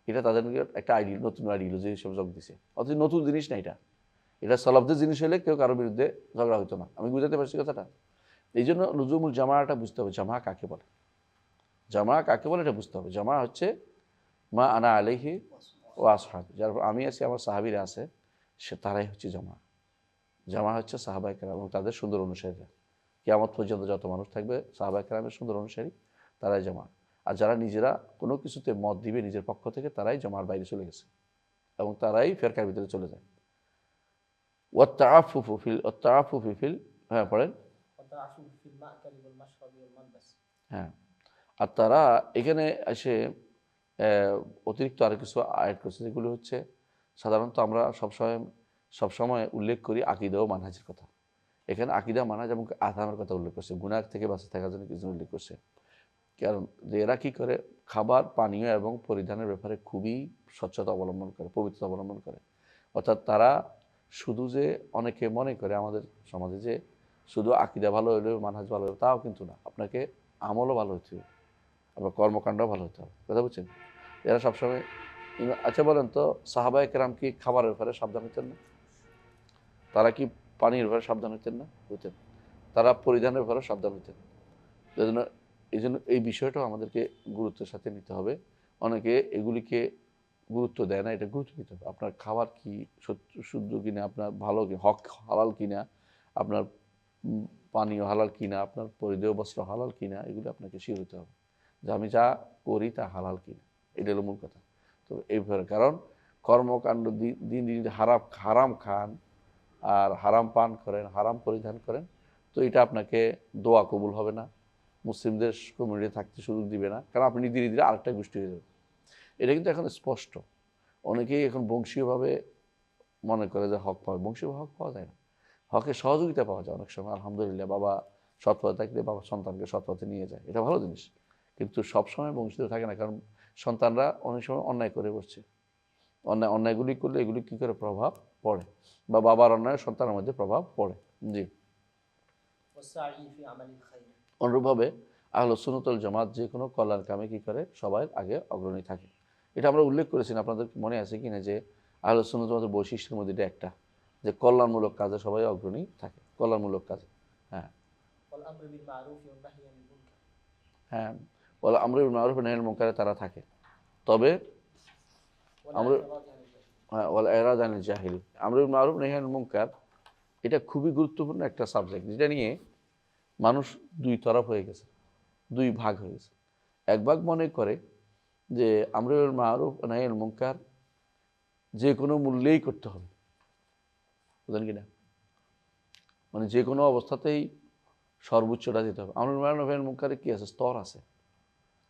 এটা তাদের একটা আইডিয়া, নতুন আইডিওলজি হিসেবে যোগ দিছে। অথচ নতুন জিনিস না এটা, এটা সালাফদের জিনিস হলে কেউ কারোর বিরুদ্ধে ঝগড়া হতো না। আমি বুঝাতে পারছি কথাটা? এই জন্য লুজুমুল জামাটা বুঝতে হবে, জামা কাকে বলে। জামা কাকে বলে এটা বুঝতে হবে। জামা হচ্ছে মা আনা আলাইহি ও আসহাবি, যার আমি আছি, আমার সাহাবীরা আছে, সে তারাই হচ্ছে জামা। জামা হচ্ছে সাহাবায়ে কেরাম এবং তাদের সুন্দর অনুসারীরা। কিয়ামত পর্যন্ত যত মানুষ থাকবে সাহাবায়ে কেরামের সুন্দর অনুসারী, তারাই জামা। আর যারা নিজেরা কোনো কিছুতে মত দিবে নিজের পক্ষ থেকে, তারাই জামার বাইরে চলে গেছে এবং তারাই ফেরকার ভিতরে চলে যায়। ওয়াত্তাআফুফু ফিল পড়েন। হ্যাঁ, আর তারা এখানে এসে অতিরিক্ত আরও কিছু অ্যাড করছে, যেগুলো হচ্ছে সাধারণত আমরা সবসময় উল্লেখ করি আকীদা ও মানহাজের কথা। এখানে আকীদা, মানহাজ এবং আহকামের কথা উল্লেখ করছে, গুনাহ থেকে বাঁচে থাকার জন্য কিছু উল্লেখ করছে। কারণ যে এরা কী করে, খাবার পানীয় এবং পরিধানের ব্যাপারে খুবই স্বচ্ছতা অবলম্বন করে, পবিত্রতা অবলম্বন করে। অর্থাৎ তারা শুধু যে, অনেকে মনে করে আমাদের সমাজে যে শুধু আকীদা ভালো হলে মানহাজ ভালো হলে, তাও কিন্তু না। আপনাকে আমলও ভালো হতে হবে, আপনার কর্মকাণ্ডও ভালো হতে হবে। কথা বুঝছেন? এরা সবসময় আচ্ছা বলেন তো, সাহাবায়ে কেরাম কি খাবারের ব্যাপারে সাবধান হতেন না? তারা কি পানির ব্যাপারে সাবধান হতেন না? হতেন। তারা পরিধানের ব্যাপারে সাবধান হতেন। এই জন্য এই বিষয়টাও আমাদেরকে গুরুত্বের সাথে নিতে হবে। অনেকে এগুলিকে গুরুত্ব দেয় না, এটা গুরুত্ব দিতে হবে। আপনার খাবার কি শুদ্ধ কিনা, আপনার ভালো কি, হক হালাল কিনা, আপনার পানীয় হালাল কিনা, আপনার পরিধেয় বস্ত্র হালাল কিনা, এগুলো আপনাকে শিওর হতে হবে যে আমি যা করি তা হালাল কিনা। এটা হলো মূল কথা। তো এই ব্যাপারে, কারণ কর্মকাণ্ড দিন দিন হারাম খান আর হারাম পান করেন, হারাম পরিধান করেন, তো এটা আপনাকে দোয়া কবুল হবে না, মুসলিমদের কমিউনিটি থাকতে সুযোগ দিবে না, কারণ আপনি ধীরে ধীরে আরেকটা গোষ্ঠী হয়ে যাবে। এটা কিন্তু এখন স্পষ্ট। অনেকেই এখন বংশীয়ভাবে মনে করে যে হক পাবে, বংশীয়ভাবে হক পাওয়া যায় না। হকের সহযোগিতা পাওয়া যায় অনেক সময়, আলহামদুলিল্লাহ। বাবা সৎ পথে থাকলে বাবা সন্তানকে সৎ পথে নিয়ে যায়, এটা ভালো জিনিস। কিন্তু সবসময় বংশীয় থাকে না, কারণ সন্তানরা অনেক সময় অন্যায় করে বসছে। অন্যায়গুলি করলে এগুলি কী করে প্রভাব পড়ে, বা বাবার অন্যায় সন্তানের মধ্যে প্রভাব পড়ে। জি, অনুরূপভাবে আহলুস সুন্নাত ওয়াল জামাত যে কোনো কল্যাণ কামে কী করে, সবাই আগে অগ্রণী থাকে। এটা আমরা উল্লেখ করেছি, আপনাদের মনে আছে কিনা, যে আহলুস সুন্নাত ওয়াল জামাতের বৈশিষ্ট্যের মধ্যে এটা একটা, যে কল্যাণমূলক কাজে সবাই অগ্রণী থাকে, কল্যাণমূলক কাজে। হ্যাঁ হ্যাঁ, বলে আমর বিল মারুফ ওয়া নাহয়ুল মুনকারে তারা থাকে। তবে ওয়াল ইরাদ আনিল জাহিল, আমর বিল মারুফ নাহয়ুল মুনকার, এটা খুবই গুরুত্বপূর্ণ একটা সাবজেক্ট, যেটা নিয়ে মানুষ দুই তরফ হয়ে গেছে, দুই ভাগ হয়ে গেছে। এক ভাগ মনে করে যে আমর বিল মারুফ ওয়া নাহয়ুল মুনকার যে কোনো মূল্যেই করতে হবে, বুঝলেন কিনা, মানে যে কোনো অবস্থাতেই সর্বোচ্চটা দিতে হবে। আমর বিল মারুফ ওয়া নাহয়ুল মুনকারে কী আছে, স্তর আছে।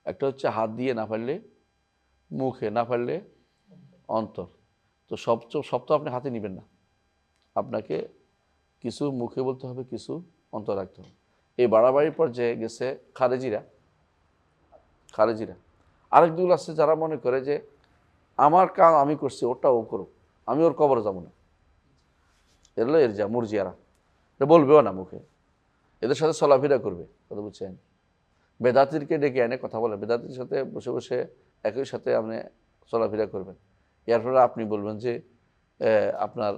একটা হচ্ছে হাত দিয়ে, না পারলে মুখে, না পারলে অন্তর। তো সব তো আপনি হাতে নেবেন না, আপনাকে কিছু মুখে বলতে হবে, কিছু অন্তর রাখতে হবে। এই বাড়াবাড়ির পর্যায়ে গেছে খারেজিরা। আরেকগুলো আছে যারা মনে করে যে আমার কাজ আমি করছি, ওটা ও করুক, আমি ওর কবরে যাবো না। এগুলো মুরজিয়ারা, এটা বলবেও না মুখে, এদের সাথে চলাফেরা করবে, কথা বুঝছেন। বেদাতিরকে ডেকে এনে কথা বলে, বেদাতির সাথে বসে বসে একই সাথে আপনি চলাফেরা করবেন। এর ফলে আপনি বলবেন যে আপনার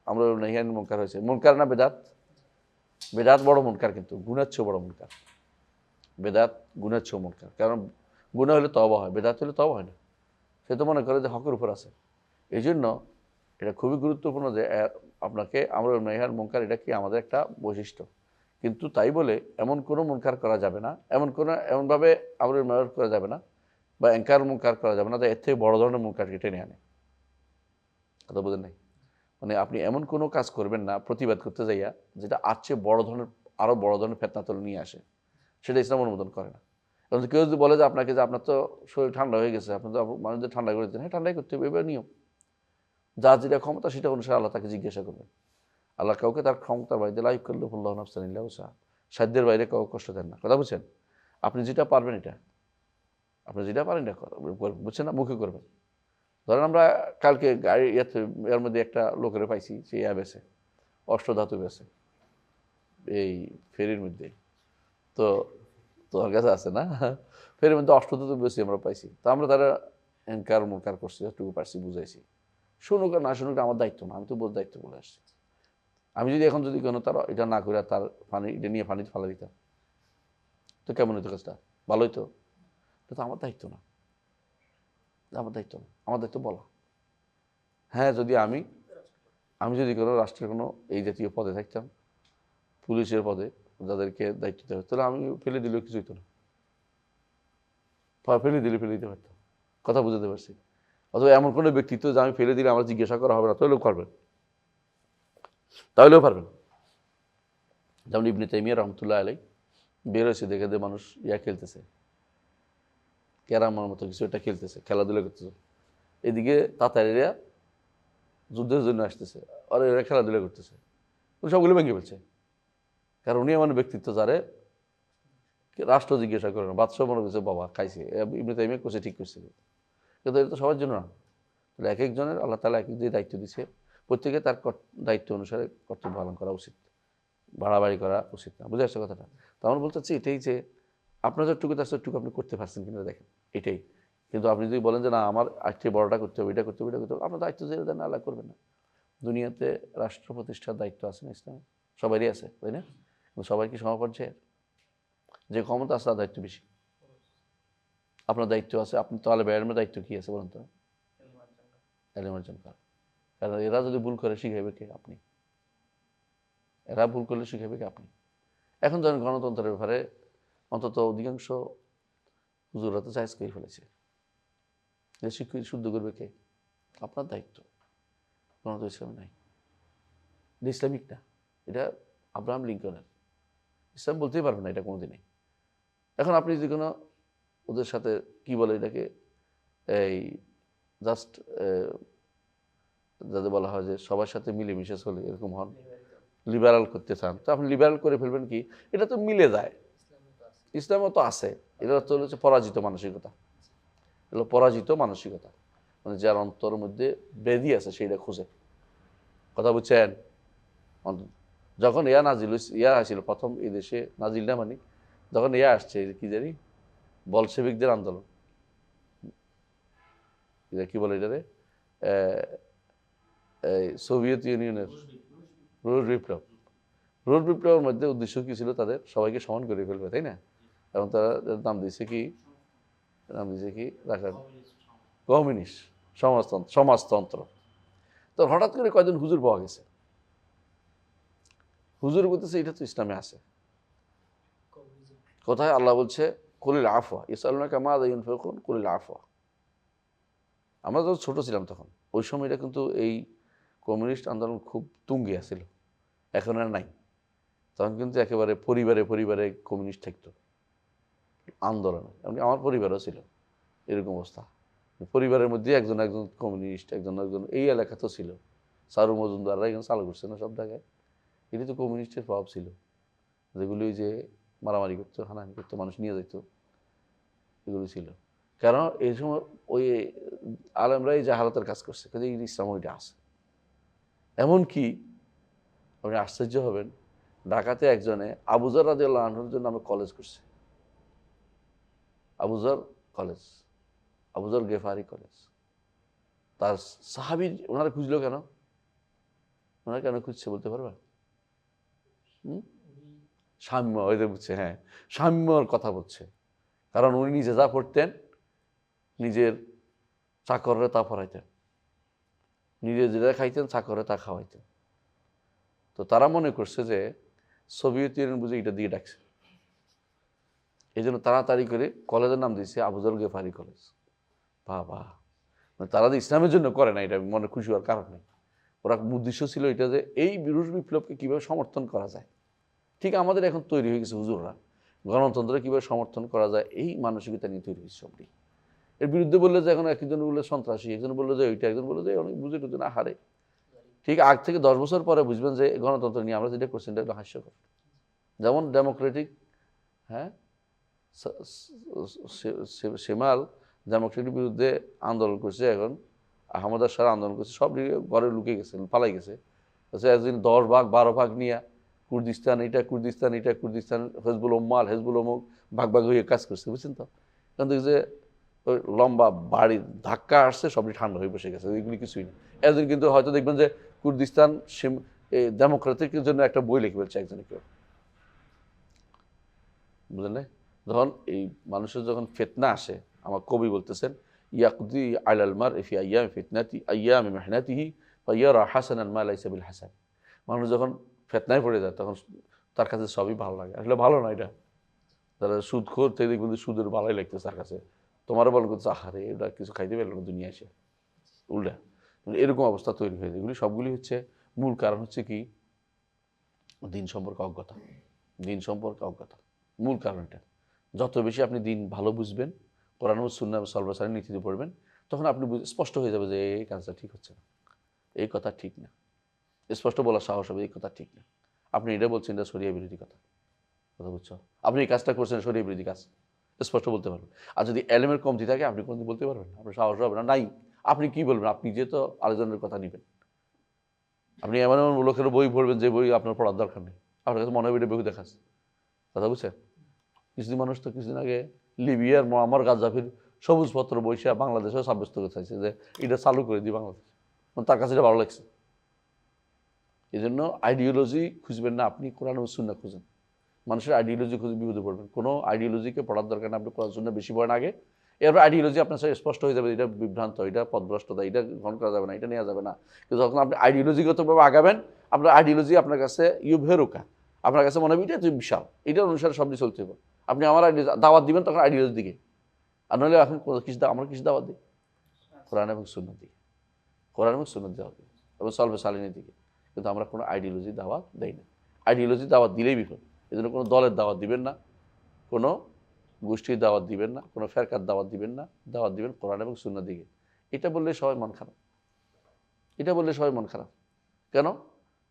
আমরা নাহিয়ান মুনকার হয়েছে। মুনকার না বেদাত? বেদাত বড় মুনকার, কিন্তু গুনার চেয়েও বড় মুনকার। বেদাত গুনার চেয়েও মুনকার, কারণ গুনাহ হলে তওবা হয়, বেদাত হলে তওবা হয় না। সে তো মনে করে যে হকের উপর আছে। এই জন্য এটা খুবই গুরুত্বপূর্ণ যে আপনাকে আমরা নাহিয়ান মুনকার, এটা কি আমাদের একটা বৈশিষ্ট্য। কিন্তু তাই বলে এমন কোনো মুনকার করা যাবে না, এমনভাবে আমরুল মারুফ করা যাবে না, বা এনকার মুনকার করা যাবে না, এর থেকে বড় ধরনের মুনকারকে টেনে আনে। কথা বোঝেন নাই? মানে আপনি এমন কোনো কাজ করবেন না প্রতিবাদ করতে যাইয়া, যেটা আর চেয়ে বড় ধরনের, আরও বড় ধরনের ফেতনাতল নিয়ে আসে, সেটা ইসলাম অনুমোদন করে না। এবং কেউ যদি বলে যে আপনাকে, যে আপনার তো শরীর ঠান্ডা হয়ে গেছে, আপনি তো মানুষদের ঠান্ডা করে দিতেন, হ্যাঁ ঠান্ডাই করতে হবে, এবার নিয়ম। যার যেটা ক্ষমতা সেটা অনুসারে আল্লাহ তাকে জিজ্ঞাসা করবেন। আল্লাহ কাউকে তার ক্ষমতার বাইরে লা ইউকাল্লিফুল্লাহু নাফসান ইল্লা উসআহা, সাধ্যের বাইরে কাউকে কষ্ট দেন না। কথা বুঝছেন? আপনি যেটা পারবেন, আপনি যেটা পারেন এটা বুঝছেন না, মুখে করবেন। ধরেন আমরা কালকে গাড়ি এর মধ্যে একটা লোকের পাইছি, সে বেছে অষ্টধাতু বেছে এই ফেরির মধ্যে। তো তোমার কাছে আছে না, ফেরির মধ্যে অষ্টধাতু বেশি আমরা পাইছি। তো আমরা তারা এনকার মুনকার করছি, একটু পারছি, বুঝাইছি। শুনুক আর না শুনুক আমার দায়িত্ব না, আমি তো বোধ দায়িত্ব বলে আসছি। আমি যদি এখন যদি কোনো তার এটা না করে তার পানি এটা নিয়ে পানিতে ফেলা দিতাম, তো কেমন হইতো কাজটা? ভালো হইতো? এটা তো আমার দায়িত্ব না, আমার দায়িত্ব বলা। হ্যাঁ, যদি আমি যদি কোনো রাষ্ট্রের কোনো এই জাতীয় পদে থাকতাম, পুলিশের পদে, যাদেরকে দায়িত্ব দেওয়া, তাহলে আমি ফেলে দিলেও কিছু হইতো না, ফেলে দিতে পারতাম। কথা বুঝাতে পারছি? অথবা এমন কোনো ব্যক্তিত্ব যে আমি ফেলে দিলে আমার জিজ্ঞাসা করা হবে না, তাহলেও পারবেন। যেমন ইবনে তাইমিয়া রহমতুল্লাহ আলাইহি বের হয়েছে, দেখে যে মানুষ খেলতেছে, ক্যারামের মতো কিছু একটা খেলতেছে, খেলাধুলা করতেছে। এদিকে তাতারিরা যুদ্ধের জন্য আসতেছে, আর এরা খেলাধুলা করতেছে, সবগুলো ভেঙে ফেলছে। কারণ উনি এমন ব্যক্তিত্ব যারে রাষ্ট্র জিজ্ঞাসা করে না, বাদশাহ মনে করছে বাবা খাইছে, ইবনে তাইমিয়া করছে ঠিক করছে, কিন্তু এটা তো সবার জন্য না। তাহলে এক একজনের আল্লাহ তাআলা এক এক যে দায়িত্ব দিচ্ছে, প্রত্যেকে তার দায়িত্ব অনুসারে কর্তব্য পালন করা উচিত, বাড়াবাড়ি করা উচিত না। বুঝে আসছে কথাটা? তো আমার বলতে চাচ্ছি এটাই যে আপনার যতটুকু তার ততটুকু আপনি করতে পারছেন কিনা দেখেন, এটাই। কিন্তু আপনি যদি বলেন যে না আমার আজকে বড়টা করতে হবে, এটা করতে হবে, এটা করতে হবে, আপনার দায়িত্ব যে দেন আল্লাহ করবেন না। দুনিয়াতে রাষ্ট্র প্রতিষ্ঠার দায়িত্ব আছে না ইসলামে, সবারই আছে, তাই না? কিন্তু সবাই কি সমপর্যায়ের? যে ক্ষমতা আছে তার দায়িত্ব বেশি। আপনার দায়িত্ব আছে, আপনি তাহলে ব্যায়ামের দায়িত্ব কি আছে বলেন তো? ইলম অর্জন করা। কারণ এরা যদি ভুল করে শিখাইবে কে? আপনি। এরা ভুল করলে শিখাইবে কে? আপনি। এখন ধরেন গণতন্ত্রের ব্যাপারে অন্তত অধিকাংশ হুজুররা তো জায়েজ করে ফেলেছে, যে শিক্ষিত শুদ্ধ করবে কে? আপনার দায়িত্ব। গণতন্ত্র ইসলামে নাই, এটা ইসলামিক না, এটা আব্রাহাম লিঙ্কনের। ইসলাম বলতেই পারবে না এটা কোনোদিনই। এখন আপনি যদি কোনো ওদের সাথে কি বলে এটাকে, এই জাস্ট যাদের বলা হয় যে সবার সাথে মিলেমিশে চলে এরকম হন, লিবারাল করতে চান, তো আপনি লিবারাল করে ফেলবেন কি? এটা তো মিলে যায়, ইসলামও তো আছে। এটা তো হচ্ছে পরাজিত মানসিকতা, এগুলো পরাজিত মানসিকতা, মানে যার অন্তরের মধ্যে ব্যাধি আছে সেইটা খুঁজে। কথা বুঝছেন? যখন ইয়া আসছিল প্রথম এই দেশে, নাজিল না মানে যখন ইয়া আসছে কি জানি বলশেবিকদের আন্দোলন, কি বলে এটারে, সোভিয়েত ইউনিয়নের রুশ বিপ্লব। রুশ বিপ্লবের মধ্যে উদ্দেশ্য কি ছিল? তাদের সবাইকে সমান করে ফেলবে, তাই না? এবং তারা নাম দিয়েছে কি, রাখার কমিউনিস্ট সমাজতন্ত্র। তো হঠাৎ করে কয়জন হুজুর পাওয়া গেছে, হুজুর বলতেছে এটা তো ইসলামে আছে। কোথায়? আল্লাহ বলছে কুলিল আফওয়া ইয়াসআলুনাকা মাযা ইউনফিকুন কুলিল আফওয়া। আমরা যখন ছোট ছিলাম তখন ওই সময়টা কিন্তু এই কমিউনিস্ট আন্দোলন খুব তুঙ্গে আছিল, এখন আর নাই। তখন কিন্তু একেবারে পরিবারে পরিবারে কমিউনিস্ট থাকতো আন্দোলনে, এমনি আমার পরিবারও ছিল এরকম অবস্থা। পরিবারের মধ্যে একজন একজন কমিউনিস্ট, একজন একজন এই এলাকা তো ছিল। সারু মজুমদাররা এখানে চালু করছে না সব জায়গায়, এটি তো কমিউনিস্টের প্রভাব ছিল। যেগুলি যে মারামারি করতো, হানাহানি করতো, মানুষ নিয়ে যেত, এগুলো ছিল। কারণ এই সময় ওই আলেমরা এই জাহালতের কাজ করছে, কিন্তু এই ইসলাম ওইটা আছে। এমনকি আপনি আশ্চর্য হবেন, ঢাকাতে একজনে আবুজার রাদিয়াল্লাহু আনহুর জন্য আমি কলেজ করছে, আবুজার কলেজ, আবুজার গেফারি কলেজ। তার সাহাবী ওনারা খুঁজলো কেন? ওনারা কেন খুঁজছে বলতে পারবা? সাম্য, ওই যে বুঝছে, হ্যাঁ সাম্যর কথা বলছে। কারণ উনি নিজে যা পড়তেন নিজের চাকররে তা পড়াইতেন, নিজে যেটা খাইতেন চাকরে তা খাওয়াইতেন। তো তারা মনে করছে যে সোভিয়েত ইউনিয়ন বুঝে এটা দিয়ে ডাকছে, এই জন্য তাড়াতাড়ি করে কলেজের নাম দিয়েছে আবুজার গেফারি কলেজ। বাবা, মানে তারা যে ইসলামের জন্য করে না, এটা মনে খুশি হওয়ার কারণ নেই। ওরা উদ্দেশ্য ছিল এটা যে এই রুশ বিপ্লবকে কীভাবে সমর্থন করা যায়। ঠিক আমাদের এখন তৈরি হয়ে গেছে হুজুররা, গণতন্ত্রে কীভাবে সমর্থন করা যায় এই মানসিকতা নিয়ে তৈরি হয়েছে সবটি। এর বিরুদ্ধে বললে যে এখন একজন বললে সন্ত্রাসী, একজন বললো যে ওইটা, একজন বললো যে অনেক বুঝে টুঝে না হারে। ঠিক আগ থেকে 10 বছর পরে বুঝবেন যে গণতন্ত্র নিয়ে আমরা যেটা করছি এটা হাস্যকর। যেমন ডেমোক্রেটিক, হ্যাঁ সেমাল ডেমোক্রেটিক বিরুদ্ধে আন্দোলন করছে, এখন আহমদ শাহ আন্দোলন করছে, সব ঘরে লুকিয়ে গেছে, পালাই গেছে। একদিন 10 ভাগ 12 ভাগ নিয়ে কুর্দিস্তান এটা কুর্দিস্তান এটা কুর্দিস্তান, হেজবুল উম্মাল হেজবুল অমুক ভাগ ভাগ হয়ে কাজ করছে, বুঝছেন তো? কিন্তু যে ওই লম্বা বাড়ির ধাক্কা আসছে, সবই ঠান্ডা হয়ে বসে গেছে, এগুলি কিছুই না। একদিন কিন্তু হয়তো দেখবেন যে কুর্দিস্তান ডেমোক্রেটিকের জন্য একটা বই লিখে ফেলছে একজনে কেউ, বুঝলেন না? যখন এই মানুষের যখন ফিতনা আসে, আমার কবি বলতেছেন ইয়াকদি আলাল মারই ফি আইয়ামি ফিতনাতি আইয়ামি মেহনাতিহি ফায়ারা হাসানান মা লাইসা বিল হাসান। মানুষ যখন ফিতনায় পড়ে যায় তখন তার কাছে সবই ভালো লাগে। আসলে ভালো না এটা, যারা সুদ করতে দেখবেন সুদের ভালোই লাগতেছে তার কাছে, তোমারও বল করছে আহারে এটা কিছু খাইতে পারলো না দুনিয়া এসে, উল্টা এরকম অবস্থা তৈরি হয়ে যায়। এগুলি সবগুলি হচ্ছে মূল কারণ হচ্ছে কি, দিন সম্পর্কে অজ্ঞতা। দিন সম্পর্কে অজ্ঞতা মূল কারণটা। যত বেশি আপনি দিন ভালো বুঝবেন, কোরআন ও সুন্নাহ সাল্লাল্লাহু নীতিতে পড়বেন, তখন আপনি স্পষ্ট হয়ে যাবে যে এই কাজটা ঠিক হচ্ছে না, এই কথা ঠিক না, স্পষ্ট বলার সাহস হবে এই কথা ঠিক না, আপনি এটা বলছেন এটা শরিয়া বিরোধী কথা। কথা বুঝছো? আপনি এই কাজটা করছেন শরীর বিরোধী কাজ, স্পষ্ট বলতে পারবেন। আর যদি এলেমের কমতি থাকে আপনি কোনোদিন বলতে পারবেন না, আপনার সাহস হবে না, নাই। আপনি কি বলবেন? আপনি যে তো আরেকজনের কথা নেবেন। আপনি এমন এমন লোকের বই পড়বেন যে বই আপনার পড়ার দরকার নেই, আপনার কাছে মনে হবে এটা বই দেখাচ্ছে। কথা বুঝছেন? কিছুদিন মানুষ তো কিছুদিন আগে লিবিয়ার মোয়াম্মার গাদ্দাফির সবুজপত্র বইসা বাংলাদেশেও সাব্যস্ত করে চাইছে যে এটা চালু করে দিই বাংলাদেশ, তার কাছে এটা ভালো লাগছে। এই জন্য আইডিওলজি খুঁজবেন না, আপনি কোরআন ও সুন্নাহ খুঁজেন। মানুষের আইডিওলজি খুঁজে বিপদে পড়বেন। কোনো আইডিওলজিকে পড়ার দরকার না, আপনি কোরআন সুন্নাহ বেশি পড়েন আগে, এরপর আইডিওলজি আপনার সাথে স্পষ্ট হয়ে যাবে, এটা বিভ্রান্ত, এটা পথভ্রষ্টতা, এটা গ্রহণ করা যাবে না, এটা নেওয়া যাবে না। কিন্তু যখন আপনি আইডিওলজিগতভাবে আগাবেন, আপনার আইডিওলজি আপনার কাছে ভেরোকা, আপনার কাছে মনে হবে এটা তুই বিশাল, এটার অনুসারে সব কিছু চলতে হবে। আপনি আমার দাওয়াত দিবেন তখন আইডিওলজির দিকে, আর নাহলে এখন আমরা কিছু দাওয়াত দিই কোরআন এবং সুন্নাহ দিকে, কোরআন এবং সুন্নাহ দাওয়াত দিই এবং সলভে সালিনের দিকে। কিন্তু আমরা কোনো আইডিওলজি দাওয়াত দেই না। আইডিওলজি দাওয়াত দিলেই বিপদ। এই জন্য কোনো দলের দাওয়াত দিবেন না, কোনো গোষ্ঠীর দাওয়াত দিবেন না, কোনো ফেরকার দাওয়াত দিবেন না, দাওয়াত দিবেন কোরআন এবং সুন্নাহর দিকে। এটা বললে সবাই মন খারাপ, এটা বললে সবাই মন খারাপ। কেন?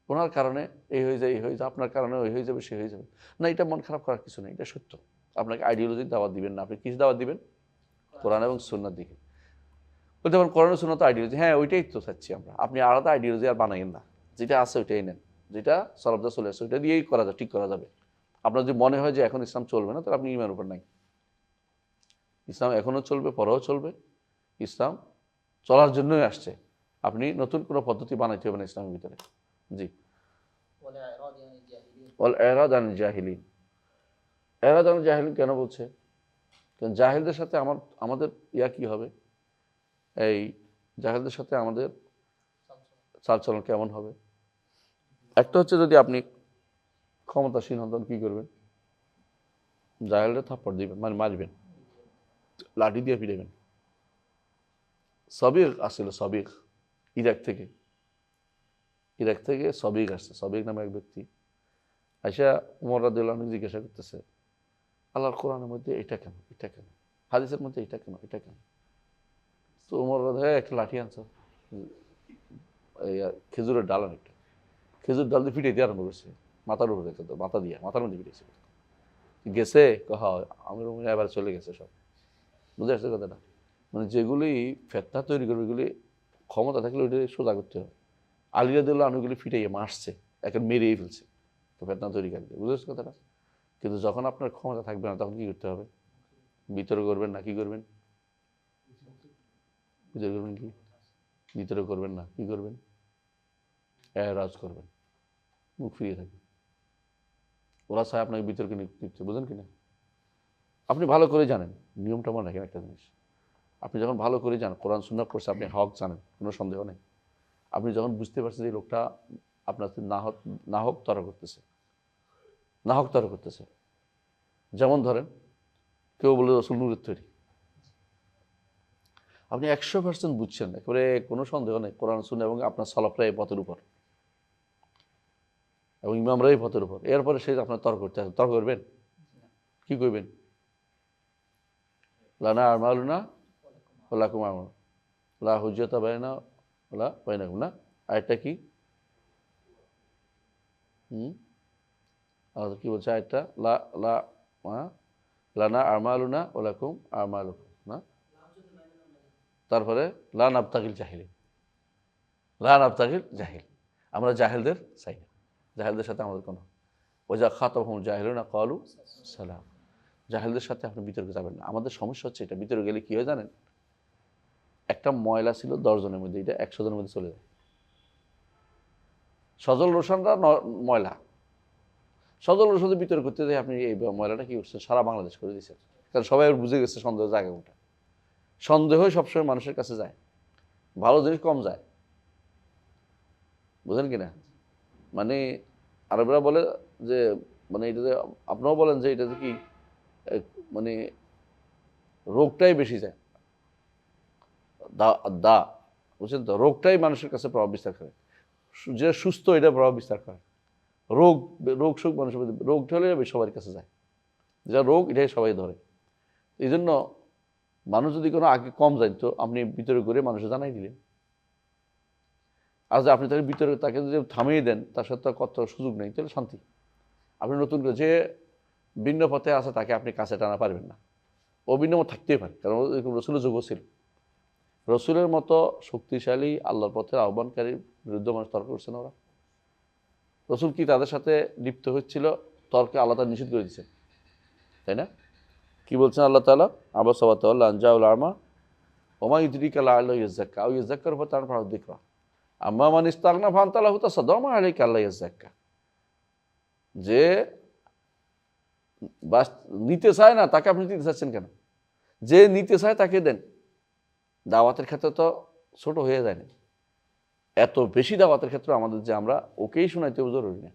ওনার কারণে এই হয়ে যায়, এই হয়ে যায়, আপনার কারণে ওই হয়ে যাবে, সে হয়ে যাবে না। এটা মন খারাপ করার কিছু নেই, এটা সত্য। আপনাকে আইডিওলজির দাওয়াত দিবেন না, আপনি কিছু দাওয়াত দিবেন কোরআন এবং সুন্নাহর দিকে। বলতে পারেন কোরআন ও সুন্নাহ তো আইডিওলজি, হ্যাঁ ওইটাই তো চাচ্ছি আমরা। আপনি আলাদা আইডিওলজি আর বানাইন না, যেটা আছে ওইটাই নেন, যেটা সলভদা চলে আসছে ওইটা দিয়েই করা যায়, ঠিক করা যাবে। আপনার যদি মনে হয় যে এখন ইসলাম চলবে না, তাহলে আপনি ইমানের উপর নাই। ইসলাম এখনও চলবে, পরেও চলবে। ইসলাম চলার জন্যই আসছে, আপনি নতুন কোনো পদ্ধতি বানাইতে হবে না ইসলামের ভিতরে। জি, ওয়াল ইরাদ আনিল জাহিলিন। ইরাদ আনিল জাহিলিন কেন বলছে? কারণ জাহিলদের সাথে আমাদের কি হবে, এই জাহিলদের সাথে আমাদের চালচলন কেমন হবে? একটা হচ্ছে যদি আপনি ক্ষমতাসীন হন তখন কী করবেন? জাহিলদের থাপ্পড় দিবেন, মানে মারবেন, লাঠি দিয়ে ফিরাবেন। সবিক আসছিল, সবিক ইরাক থেকে সবিক আসছে। সবিক নামে এক ব্যক্তি আইসা উমর রাদিয়াল্লাহু আনহু জিজ্ঞাসা করতেছে, আল্লাহর কোরআনের মধ্যে এটা কেন, এটা কেন, হাদিসের মধ্যে এটা কেন, এটা কেন? তো উমর রাদিয়াল্লাহু একটা লাঠি আনছে, খেজুরের ডাল, অনেকটা খেজুর ডাল দিয়ে ফিটাইতে আরম্ভ করছে মাথার উপরে, মাথা দিয়ে মাথার মধ্যে ফিটেছে। গেছে আমি এবার চলে গেছে সব। বুঝে আসছে কথাটা? মানে যেগুলি ফেতনা তৈরি করবে, এগুলি ক্ষমতা থাকলে ওইটা সোজা করতে হবে। আলী রাদিয়াল্লাহু আনহু ওগুলি ফিটাইয়ে মারছে, এখন মেরেই ফেলছে তো ফেতনা তৈরিকারীকে। বুঝে আসছে কথাটা? কিন্তু যখন আপনার ক্ষমতা থাকবে না, তখন কি করতে হবে? বিতর্ক করবেন না, কি করবেন? বিতর্ক করবেন কি? বিতর্ক করবেন না, কি করবেন? এরাজ করবেন, মুখ ফিরিয়ে থাকবেন। ওরা চায় আপনাকে বিতর্কে নিতে, বুঝেন কিনা? আপনি ভালো করে জানেন, নিয়মটা মনে রাখেন একটা জিনিস, আপনি যখন ভালো করে জানেন কোরআন সুন্নাহ পড়ছে, আপনি হক জানেন, কোনো সন্দেহ নেই। আপনি যখন বুঝতে পারছেন যে লোকটা আপনার নাহক তর্ক করতেছে, যেমন ধরেন কেউ বলে রসুল নূরের তৈরি, আপনি 100% বুঝছেন, একেবারে কোনো সন্দেহ নেই কোরআন সুন্নাহ এবং আপনার সালাফরা এই পথের উপর এবং ইমামরা এই পথের উপর, এরপরে সে আপনার তর্ক করতে আসে, তর্ক করবেন? কি করবেন? লানা আমালুনা ওয়া লাকুম আমালুকুম লা হুজ্জাতা বাইনা ওয়া বাইনাকুম, না? আয়াতটা কি? কি বলছে আয়াতটা? লানা আমালুনা ওয়া লাকুম আমালুকুম, না? তারপরে লা নাবতাগিল জাহিলিন, আমরা জাহেলদের চাই না, জাহেলদের সাথে আমাদের কোনো। ওয়াজা খাতাবহুমুল জাহিলুনা ক্বালু সালাম। জাহেলদের সাথে আপনি বিতর্কে যাবেন না। আমাদের সমস্যা হচ্ছে এটা, বিতর্কে গেলে কী হয় জানেন? একটা ময়লা ছিল 10 জনের মধ্যে, এটা 100 জনের মধ্যে চলে যায়। সজল রোশনরা ময়লা, সজল রোশনদের বিতর্ক করতে যায়, আপনি এই ময়লাটা কী করছেন? সারা বাংলাদেশ করে দিচ্ছেন। কারণ সবাই বুঝে গেছে সন্দেহ জায়গা কোনটা। সন্দেহই সবসময় মানুষের কাছে যায়, ভালো জিনিস কম যায়। বুঝেন কিনা? মানে আরবরা বলে যে, মানে এটাতে আপনারাও বলেন যে এটাতে কি মানে রোগটাই বেশি যায়, বুঝছেন তো? রোগটাই মানুষের কাছে প্রভাব বিস্তার করে, যে সুস্থ এটা প্রভাব বিস্তার করে। রোগ সুখ মানুষের মধ্যে, রোগটা হলে সবার কাছে যায়, যা রোগ এটাই সবাই ধরে। এই জন্য মানুষ যদি কোনো আগে কম জানতো, আপনি বিতর্ক করে মানুষের জানাই দিলেন। আর যে আপনি তাকে বিতর্ক, তাকে যদি থামিয়ে দেন, তার সাথে কত সুযোগ নেই, তাহলে শান্তি। আপনি নতুন করে যে ভিন্ন পথে আছে তাকে আপনি কাছে টানা পারবেন না। ও ভিন্ন মত থাকতেই পারে, কারণ রসুলের যুগ ছিল। রসুলের মতো শক্তিশালী আল্লাহর পথের আহ্বানকারীর বিরুদ্ধে মানুষ তর্ক করছে না। ওরা রসুল কি তাদের সাথে লিপ্ত হচ্ছিল? তর্কে আল্লাহ তাআলা নিষেধ করে দিচ্ছে, তাই না? কি বলছেন আল্লাহ তাআলা? আবাসাওয়াতাল্লাহ আনজাউল আমা ওমা ইউদরিকা লাআল্লাহু ইয়াযাক্কা আও ইয়াযাক্কারু ফাতানফাহু যিকরা আম্মা মান ইসতাগনা ফাআনতা লাহু তাসাদ্দা মা আলাইকা আল্লা ইয়াযাক্কা। যে বাস নিতে চায় না তাকে আপনি দিতে চাচ্ছেন কেন? যে নিতে চায় তাকে দেন। দাওয়াতের ক্ষেত্রে তো ছোট হয়ে যায় না, এত বেশি দাওয়াতের ক্ষেত্রে আমাদের যে আমরা ওকেই শোনাইতে জরুরি না।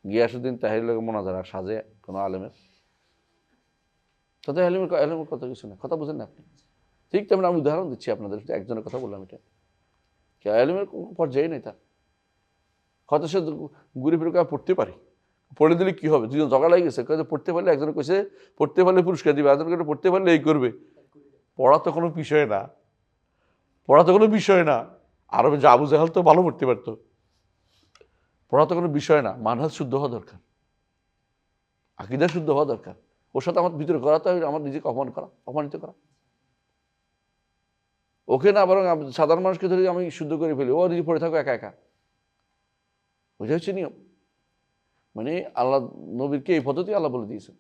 গিয়াসউদ্দিন তাহিরের লোক মোনাজারা সাজে কোনো আলেমের, তাদের আলেমের কথা কিছু না, কথা বুঝেন না আপনি? ঠিক তেমন আমি উদাহরণ দিচ্ছি আপনাদের, একজনের কথা বললাম, এটা কি আলেমের কোনো পর্যায়ে নেই তার হয়তো সে ঘুরে ফিরে পড়তে পারি, পড়ে দিলে কি হবে? দুজন ঝগড়া লাগে গেছে, পড়তে পারলে একজনে কইছে পড়তে পারলে পুরস্কার দিবে, একজনকে পড়তে পারলে এই করবে। পড়া তো কোনো বিষয় না, পড়া তো কোনো বিষয় না। আর যে আবু জাহাল তো ভালো পড়তে পারতো, পড়া তো কোনো বিষয় না। মানহাজ শুদ্ধ হওয়া দরকার, আকীদা শুদ্ধ হওয়া দরকার। ওর সাথে আমার ভিতরে করা তো আমার নিজেকে অপমানিত করা। ওকে না, বরং সাধারণ মানুষকে ধরে আমি শুদ্ধ করে ফেলি, ও নিজে পড়ে থাকো একা একা। ওইটা হচ্ছে নিয়ম। মানে আল্লাহ নবীরকে এই পদ্ধতি আল্লাহ বলে দিয়েছেন।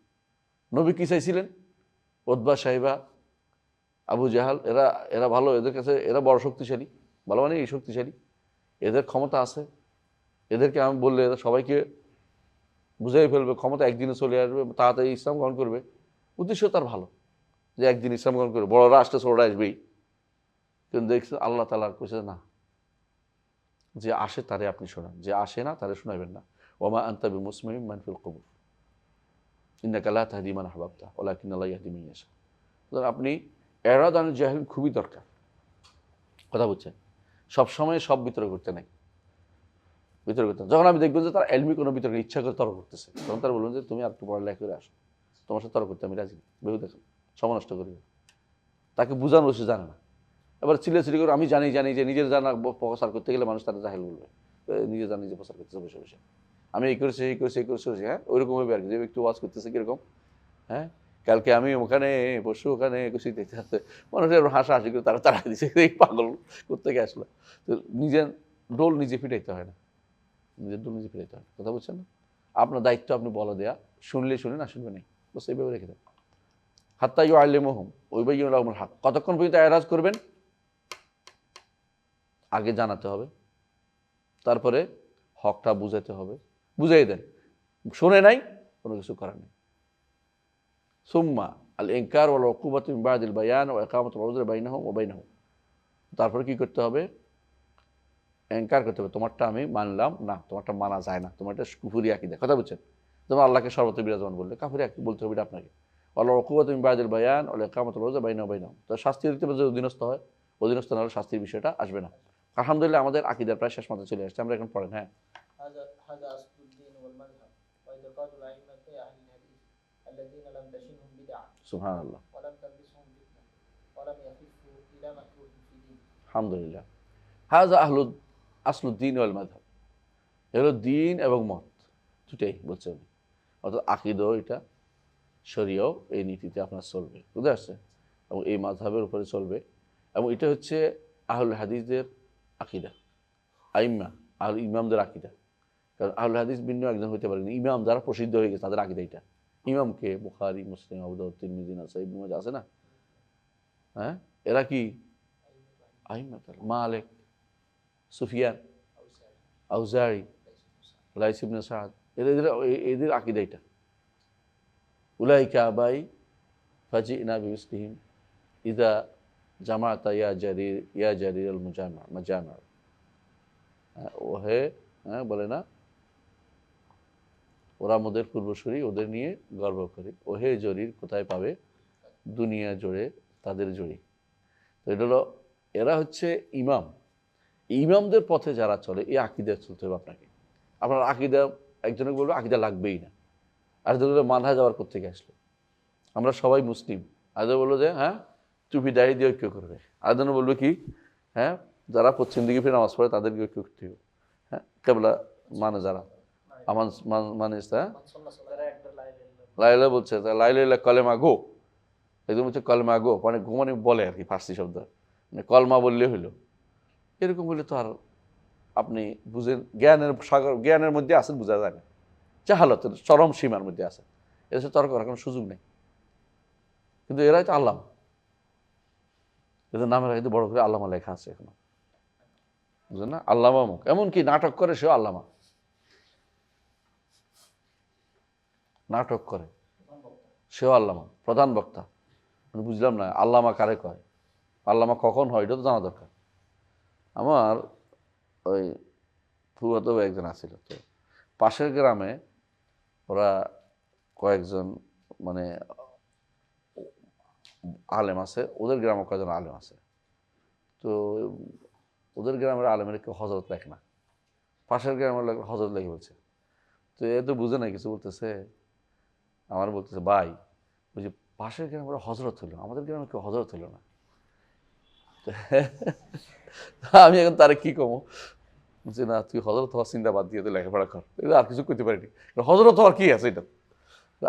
নবী কি চাইছিলেন? উতবা সাহিবা আবু জাহাল এরা ভালো, এদের কাছে এরা বড় শক্তিশালী, ভালো মানে এই শক্তিশালী, এদের ক্ষমতা আছে, এদেরকে আমি বললে এরা সবাইকে বুঝাই ফেলবে, ক্ষমতা একদিনে চলে আসবে, তাড়াতাড়ি ইসলাম গ্রহণ করবে। উদ্দেশ্য তার ভালো, যে একদিন ইসলাম গ্রহণ করবে, বড়রা আসতে ছোটরা আসবেই। কিন্তু দেখছে আল্লাহ তাআলা কইছে না, যে আসে তারে আপনি শোনান, যে আসে না তারে শোনাবেন না। ওমা আনতা বিমুসমিইন মান ফিল কুবুর ইন্নাকা লা তাহদি মান আহবাবতা ওয়ালাকিন্নাল্লাহু ইয়াহদি মান ইয়াশা। সুতরাং আপনি এরাদানুল জাহিল খুবই দরকার, কথা বুঝছেন? সবসময় সব বিতর্ক করতে নাই, বিতর্ক করতে। যখন আমি দেখবেন যে তার এলমি কোনো বিতর্ক ইচ্ছা করে তর্ক করতেছে, তখন তারা বলবেন যে তুমি আর একটু পড়ালেখা করে আসো, তোমার সাথে তর্ক করতে আমি রাজি না, বেহু দেখো সময় নষ্ট করি। তাকে বোঝানো সে জানে না, এবার চিল্লাচিল্লি করে আমি জানি যে নিজের জানা প্রচার করতে গেলে মানুষ তারা জাহেল বলবে, নিজে জানি যে প্রচার করতেছে বসে বসে, আমি এই করেছি এই করেছি এই করেছি, হ্যাঁ ওইরকম হবে আর কি। যে একটু ওয়াজ করতেছে কীরকম, হ্যাঁ কালকে আমি ওখানে বসু ওখানে খুশি দেখতে আসতে মানুষের হাসাহাসি করে তারা তাড়াই দিচ্ছে, এই পাগল কোত্থেকে আসলো। তো নিজের ডোল নিজে ফিটাইতে হয় না, নিজের ডোল নিজে ফিটাইতে হয়, কথা বলছেন না? আপনার দায়িত্ব আপনি বলা দেয়া, শুনলে শুনে না শুনবে নেই, বস এইভাবে রেখে দেন। হাত্তা ইউআল্লিমুহুম ওয়াইয়ুবাইয়িনুল হক, কতক্ষণ পর্যন্ত এরাজ করবেন? আগে জানাতে হবে, তারপরে হকটা বুঝাতে হবে, বুঝাই দেন। শুনে নাই, কোনো কিছু করার নেই। সুম্মা আল ইনকার ওয়াল উকুবাতু মিন বাদিল বায়ান ওয়া ইকামাতুল উযরি বাইনাহুম ওয়া বাইনাহু, তারপরে কি করতে হবে? ইনকার করতে হবে, তোমারটা আমি মানলাম না, তোমারটা মানা যায় না, তোমারটা কুফরি আকীদা, কথা বুঝছেন? যেমন আল্লাহকে সর্বত্র বিরাজমান বললে কাফিরি আকীদা বলতে হবে আপনাকে। ওয়াল উকুবাতু মিন বাদিল বায়ান ওয়া ইকামাতুল উযরি বাইনাহুম ওয়া বাইনাহু, তো শাস্তি দিতে হবে, অধীনস্থ হয়, অধীনস্থ না হলে শাস্তির বিষয়টা আসবে না। আলহামদুলিল্লাহ আমাদের আকীদার প্রায় শেষ মাত্রা চলে আসছে, আমরা এখন পড়েন। হ্যাঁ, সুবহানাল্লাহ, আলহামদুলিল্লাহ। হাযা আসলুদ্দীন ওয়াল মাযহাব, এগুলো দিন এবং মত দুটাই বলছে উনি, অর্থাৎ আকীদা এটা, শরীয়ও এই নীতিতে আপনার চলবে, বুঝতে আসছে, এবং এই মাযহাবের উপরে চলবে, এবং এটা হচ্ছে আহলুল হাদিসদের আকীদা, আইম্মা আহল ইমামদের আকীদা। কারণ আহলুল হাদিস ভিন্ন একজন হইতে পারেন, ইমাম যারা প্রসিদ্ধ হয়ে গেছে তাদের আকীদা এটা। ইমামকে বুখারী, মুসলিম, আবু দাউদ, তিরমিজি, নাসাঈ, ইবনে মাজাহ আছে না, হ্যাঁ এরা কি আইম্মা, মালিক, সুফিয়ান, আউজারি, লাইস ইবনে সাদ, এদের আকীদা এটা। উলাইকা আবাই ফাজিনা বিমিসলিহিম ইযা জামাতা ইয়া জারির আল মুজামা, ওহে, হ্যাঁ বলে না, ওরা আমাদের পূর্বসূরি, ওদের নিয়ে গর্ব করি, ওহে জরির কোথায় পাবে দুনিয়া জোড়ে তাদের জড়ি। তো এটা হলো, এরা হচ্ছে ইমাম, ইমামদের পথে যারা চলে এই আকীদা চলতে হবে আপনাকে। আপনার আকীদা, একজনকে বলবে আকীদা লাগবেই না, আর যদি মানহাজ যাওয়ার কোত্থেকে আসলো, আমরা সবাই মুসলিম, আরেকজন বললো যে হ্যাঁ টুপি দাড়ি দিয়ে ঐক্য করবে, আরেকজন বলবে কি হ্যাঁ যারা পশ্চিম দিকে ফিরে নামাজ পড়ে তাদেরকে ঐক্য করতে হবে, হ্যাঁ কেবলা মানে যারা আমান মানে লাইলা বলছে লাইলা কলেমা গো, একদম হচ্ছে কলমা গো, মানে গো মানে বলে আর কি, ফার্সি শব্দ, মানে কলমা বললে হইলো। এরকম বলে তো আর আপনি বুঝেন জ্ঞানের সাগর, জ্ঞানের মধ্যে আছেন, বোঝা যায় না, জাহালতের চরম সীমার মধ্যে আছে, এদেশে তর্ক করার কোনো সুযোগ নেই। কিন্তু এরাই তো আল্লামা, এদের নামের কিন্তু বড় করে আল্লামা লেখা আছে এখনো, বুঝলেন না, আল্লামা মুখ, এমনকি নাটক করে সেও আল্লামা, নাটক করে সেও আল্লামা, প্রধান বক্তা। মানে বুঝলাম না আল্লামা কারে কয়, আল্লামা কখন হয় এটা তো জানা দরকার। আমার ওই ফুয়াতো একজন আছিল, তো পাশের গ্রামে ওরা কয়েকজন মানে আলেম আছে, ওদের গ্রামে কয়েকজন আলেম আছে, তো ওদের গ্রামের আলেমের কেউ হজরত লেখ না, পাশের গ্রামের লোক হজরত লেখে বলছে। তো এ তো বুঝে নাই কিছু, বলতেছে আমার, বলতেছে ভাই ওই যে পাশের গ্রামের হজরত হলো, আমাদের গ্রামে কেউ হজরত হলো না। আমি এখন তারে কি কমো, বলছি না তুই হজরত হওয়ার চিন্তা বাদ দিয়ে তুই লেখাপড়া কর, এটা আর কিছু করতে পারিনি, হজরত হওয়ার কি আছে এটা।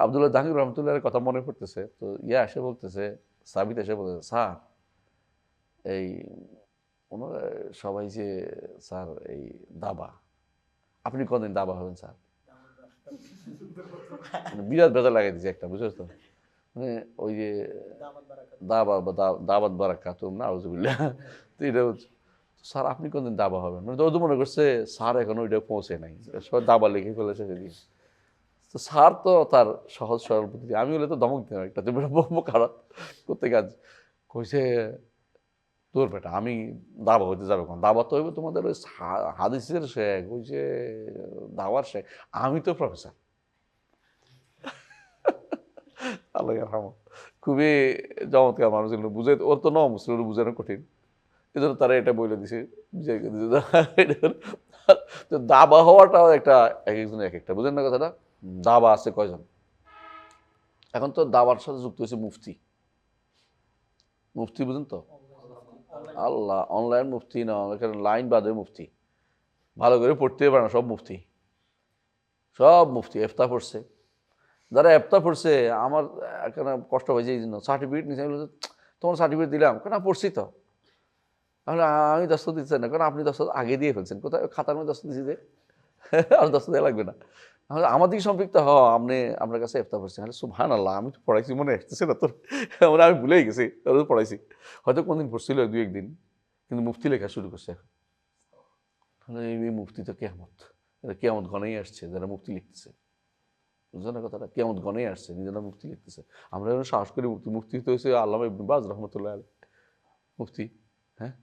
আব্দুল্লাহ জাহাঙ্গীর রহমতুল্লাহের কথা মনে পড়তেছে, তো এসে বলতেছে, সাবিত এসে বলতেছে স্যার এই ওনারা সবাই যে স্যার এই দাবা, আপনি কদিন দাবা হবেন স্যার, বিরাট বেজা লাগাই দিচ্ছে একটা, বুঝছো তো, মানে ওই যে দাবাত বারাকাতুম না আউযুবিল্লাহ, তো এটা হচ্ছে স্যার আপনি কোনদিন দাবা হবেন, মানে তো মনে করছে স্যার এখন ওইটা পৌঁছে নাই, সবাই দাবা লিখে ফেলেছে সেদিন। তো স্যার তো তার সহজ সরল পদ্ধতি, আমি হলে তো ধমক দিতাম একটা, তুমি বলবো খারাপ করতে কাজ, কইছে তোর বেটা আমি দাবা হইতে যাবে কোন, দাবা তো হইবে তোমাদের ওই হাদিসের শেখ, ওই যে দাওয়ার শেখ, আমি তো প্রফেসর। আল্লাহ রহম, খুবই চমৎকার মানুষ ছিল, বুঝে ওর তো নম মুসলিম বুঝানো কঠিন, এই জন্য তারা এটা বলে দিছে, বুঝাই দিছে। তো দাবা হওয়াটাও একটা, এক একজনের এক একটা, বুঝেন না কথাটা, দাবা আছে কয়জন, এখন তো দাবার সাথে যুক্ত হয়েছে মুফতি, মুফতি বুঝেন তো, আল্লাহ অনলাইন মুফতি না, এখানে লাইন বাদে মুফতি, ভালো করে পড়তে পারে না সব মুফতি, সব মুফতি এফতা পড়ছে, যারা এফতা পড়ছে আমার এখানে কষ্ট হয়েছে এই জন্য, সার্টিফিকেট নিয়েছে, তোমার সার্টিফিকেট দিলাম কেন, পড়ছি তো, তাহলে আমি দস্তখত দিচ্ছি না, কারণ আপনি দস্তখত আগে দিয়ে ফেলছেন, কোথায় খাতার মধ্যে দস্তখত দিচ্ছি যে, আর দস্তখত দেওয়া লাগবে না, তাহলে আমার দিকে সম্পৃক্ত আপনি আপনার কাছে ইফতা পড়ছেন, তাহলে সুবহানাল্লাহ আমি তো পড়াইছি, মনে আসতেছে না তোর, মানে আমি ভুলেই গেছি পড়াইছি, হয়তো কোনদিন পড়ছিল দুই একদিন, কিন্তু মুফতি লেখা শুরু করছে এখন, তাহলে এই মুফতি তো কেয়ামত, এটা কেয়ামত গণেই আসছে যারা মুফতি লিখতেছে, বুঝলেন না কথাটা, কেয়ামত গণেই আসছে নিজেরা মুফতি লিখতেছে, আমরা যেন সাহস করি মুফতি তো হয়েছে আল্লামা ইবনে বাজ রহমতুল্লাহ আলাইহি মুফতি, হ্যাঁ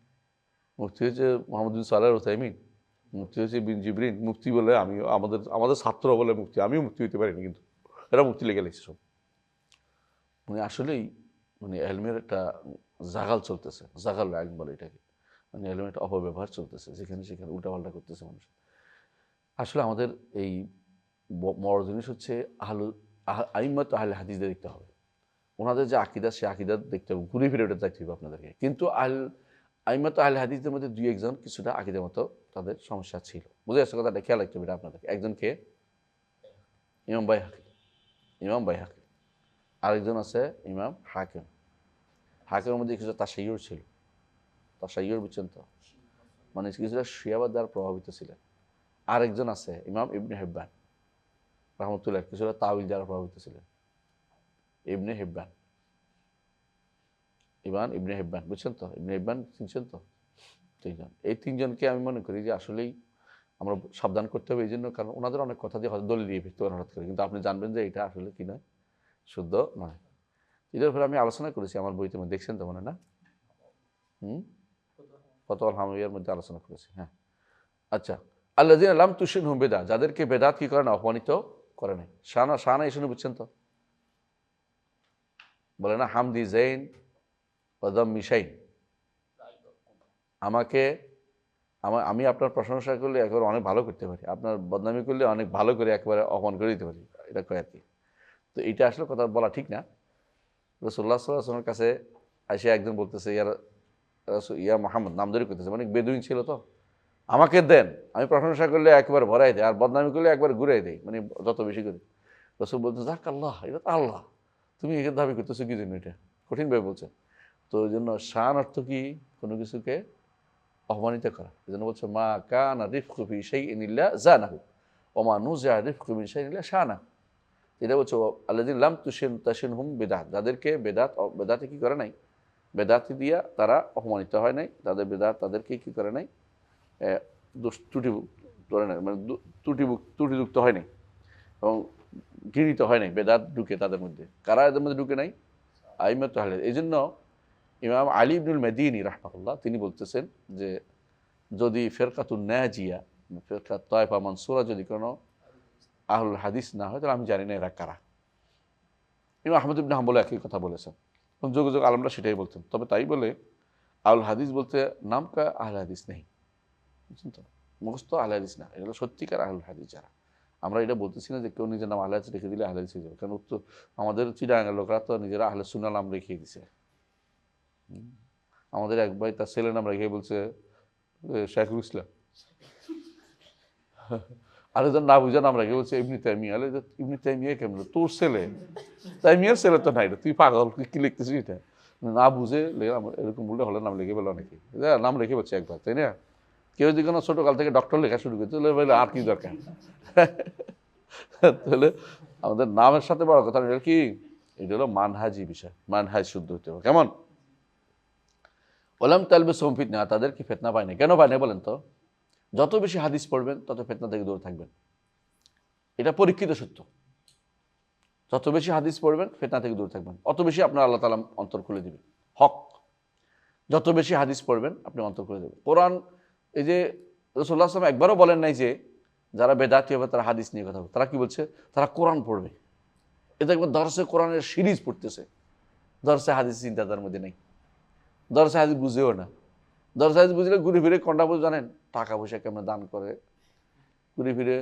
মুফতি হচ্ছে মোহাম্মদ বিন সালেহ আল উসাইমিন, মুফতি হচ্ছে বিন জিবরিন, মুফতি বলে আমি, আমাদের ছাত্র বলে মুফতি, আমিও মুফতি হইতে পারিনি, কিন্তু এরা মুফতি লেগে লিখছে সব, মানে আসলেই মানে এলমের একটা জাগাল চলতেছে, জাগাল এক বলে এটাকে, মানে এলমের একটা অপব্যবহার চলতেছে, যেখানে সেখানে উল্টাপাল্টা করতেছে মানুষ। আসলে আমাদের এই বড় জিনিস হচ্ছে আইম্মাত আহলে হাদিসদের দেখতে হবে, ওনাদের যে আকিদা সে আকিদা দেখতে হবে, ঘুরে ফিরে ওটা দেখতে হবে আপনাদেরকে, কিন্তু আইম্মাত আহলে হাদিসদের মধ্যে দুই একজন কিছুটা আকিদের মতো তাদের সমস্যা ছিল, বুঝে আসছে কথাটা, খেয়াল রাখতে হবে আপনাদেরকে, একজনকে ইমাম বাইহাকি, আরেকজন আছে ইমাম হাকিম, হাকিমের মধ্যে কিছু তাশাইয়ুর ছিল, তাশাইয়ুর বুঝছেন তো, মানে কিছুটা শিয়াবাদ দ্বারা প্রভাবিত ছিলেন। আরেকজন আছে ইমাম ইবনে হিব্বান রহমতুল্লাহ, কিছুটা তাওয়িল দ্বারা প্রভাবিত ছিলেন, ইবনে হিব্বান, ইবনে হিব্বান বুঝছেন তো, ইবনে হিব্বান চিনছেন তো, তিনজন, এই তিনজনকে আমি মনে করি যে আসলেই আমরা সাবধান করতে হবে, এই জন্য কারণ ওনাদের অনেক কথা দিয়ে হয়তো দলিল দিয়ে ফিরতে পারেন হঠাৎ করে, কিন্তু আপনি জানবেন যে এটা আসলে কি নয়, শুদ্ধ নয়। এটার উপরে আমি আলোচনা করেছি আমার বইতে, দেখছেন তো মনে না, ফতোয়াল হামাওয়িয়ার মধ্যে আলোচনা করেছি, হ্যাঁ। আচ্ছা, আল্লাযিনা লাম তুশরিকহুম বিদআ, যাদেরকে বেদাত কি করে না, অপমানিত করে নাই, শানা এই শুনে বুঝছেন তো, বলে না হামদি জাইন ওয়াদাম মিশাইন, আমি আপনার প্রশংসা করলে একবার অনেক ভালো করতে পারি, আপনার বদনামি করলে অনেক ভালো করে একবারে অপমান করে দিতে পারি, এটা কয় আর কি। তো এইটা আসলে কথা বলা ঠিক না। রাসূলুল্লাহ সাল্লাল্লাহু আলাইহি ওয়াসাল্লামের কাছে এসে একজন বলতেছে ইয়া মুহাম্মদ, নাম ধরে করতেছে, মানে বেদুইন ছিল তো, আমাকে দেন, আমি প্রশংসা করলে একবার ভরাই দেয়, আর বদনামি করলে একবার ঘুরাই দেয়, মানে যত বেশি করে। রসুল বলছে যাক আল্লাহ, এটা তো আল্লাহ, তুমি একে দাবি করতেছো কি জন্য? এটা কঠিনভাবে বলছে। তো ওই জন্য শান অর্থ কি? কোনো কিছুকে অপমানিত করা। এই জন্য বলছে মা কানা রিফকু ফি শাইইন ইল্লা জানাহু ওয়া মা নুজিআ রিফকু মিন শাইইন ইল্লা শানাহু। এটা বলছে আল্লাযিনা লাম তাশিনহুম বিদআত, যাদেরকে বেদাতে কি করে নাই, বেদাতি দিয়া তারা অপমানিত হয় নাই, তাদের বেদাত তাদেরকে কি করে নাই, ত্রুটি করে নাই, মানে ত্রুটিযুক্ত হয় নাই এবং ঘৃণিত হয় নাই। বেদাত ঢুকে তাদের মধ্যে, কারা এদের মধ্যে ঢুকে নাই? আইম্মাতুল আহলে। এই জন্য ইমাম আলী ইবনুল মাদিনী রাহমাহুল্লাহ তিনি বলতেছেন যে যদি ফেরকাতুন নাজিয়া, ফেরকাত তায়েফা মানসুরা যদি কোনো আহলুল হাদিস না হয়, তাহলে আমি জানি না এরা কারা। ইমাম আহমদ ইবনে হাম্বল একই কথা বলেছেন, যোগাযোগ আলমরা সেটাই বলতেন। তবে তাই বলে আহলুল হাদিস বলতে নাম কা আহলে হাদিস নেই, বুঝছেন তো, মুখস্থ আহলে হাদিস না, এগুলো সত্যিকার আহলুল হাদিস যারা। আমরা এটা বলতেছি না যে কেউ নিজের নাম আহলে হাদিস রেখে দিলে আহলে হাদিস হয়ে যাবে, কারণ তো আমাদের চিটাগাঙ্গের লোকরা তো নিজেরা আহলে সুন্নাহ নাম রেখে দিছে। আমাদের এক ভাই তার ছেলের নাম রেখে বলছে শাইখুল ইসলাম, আরেকজন না বুঝে নাম রেখে বলছে ইবনে তাইমিয়া। ইবনে তাইমিয়া কেমন? তোর ছেলে তাইমিয়ার ছেলে তো নাই, তুই পাগল, কি লিখতেছিস এটা? না বুঝে এরকম বললে হলে নাম লিখে বলে অনেকে নাম রেখে বলছে একবার, তাই না? কেউ যদি কোনো ছোটকাল থেকে ডক্টর লেখা শুরু করছে বলে আর কি দরকার? তাহলে আমাদের নামের সাথে বড় কথা এটা কি, এটা হলো মানহাজি বিষয়, মানহাজ শুদ্ধ হতে হবে। কেমন? ওলাম তালবিসহুম ফিতনা, তাদের কি ফিতনা পায় না? কেন পায় না বলেন তো? যত বেশি হাদিস পড়বেন তত ফিতনা থেকে দূরে থাকবেন, এটা পরীক্ষিত সত্য। যত বেশি হাদিস পড়বেন ফিতনা থেকে দূরে থাকবেন, অত বেশি আপনার আল্লাহ তাআলা অন্তর খুলে দিবেন। হক, যত বেশি হাদিস পড়বেন আপনি অন্তর খুলে দেবেন। কোরআন, এই যে রাসূলুল্লাহ সাল্লাল্লাহু আলাইহি ওয়াসাল্লাম একবারও বলেন নাই যে যারা বেদাতি হবে তারা হাদিস নিয়ে কথা বলবে। তারা কি বলছে? তারা কোরআন পড়বে। এটা একবার দরসে কোরআনের সিরিজ পড়তেছে, দরসে হাদিস চিন্তা তার মধ্যে নেই, দরসে হাদিস বুঝেও না। দরসে হাদিস বুঝলে ঘুরে ফিরে কোনটা বুঝ জানেন? টাকা পয়সা কেমন দান করে, ঘুরে ফিরে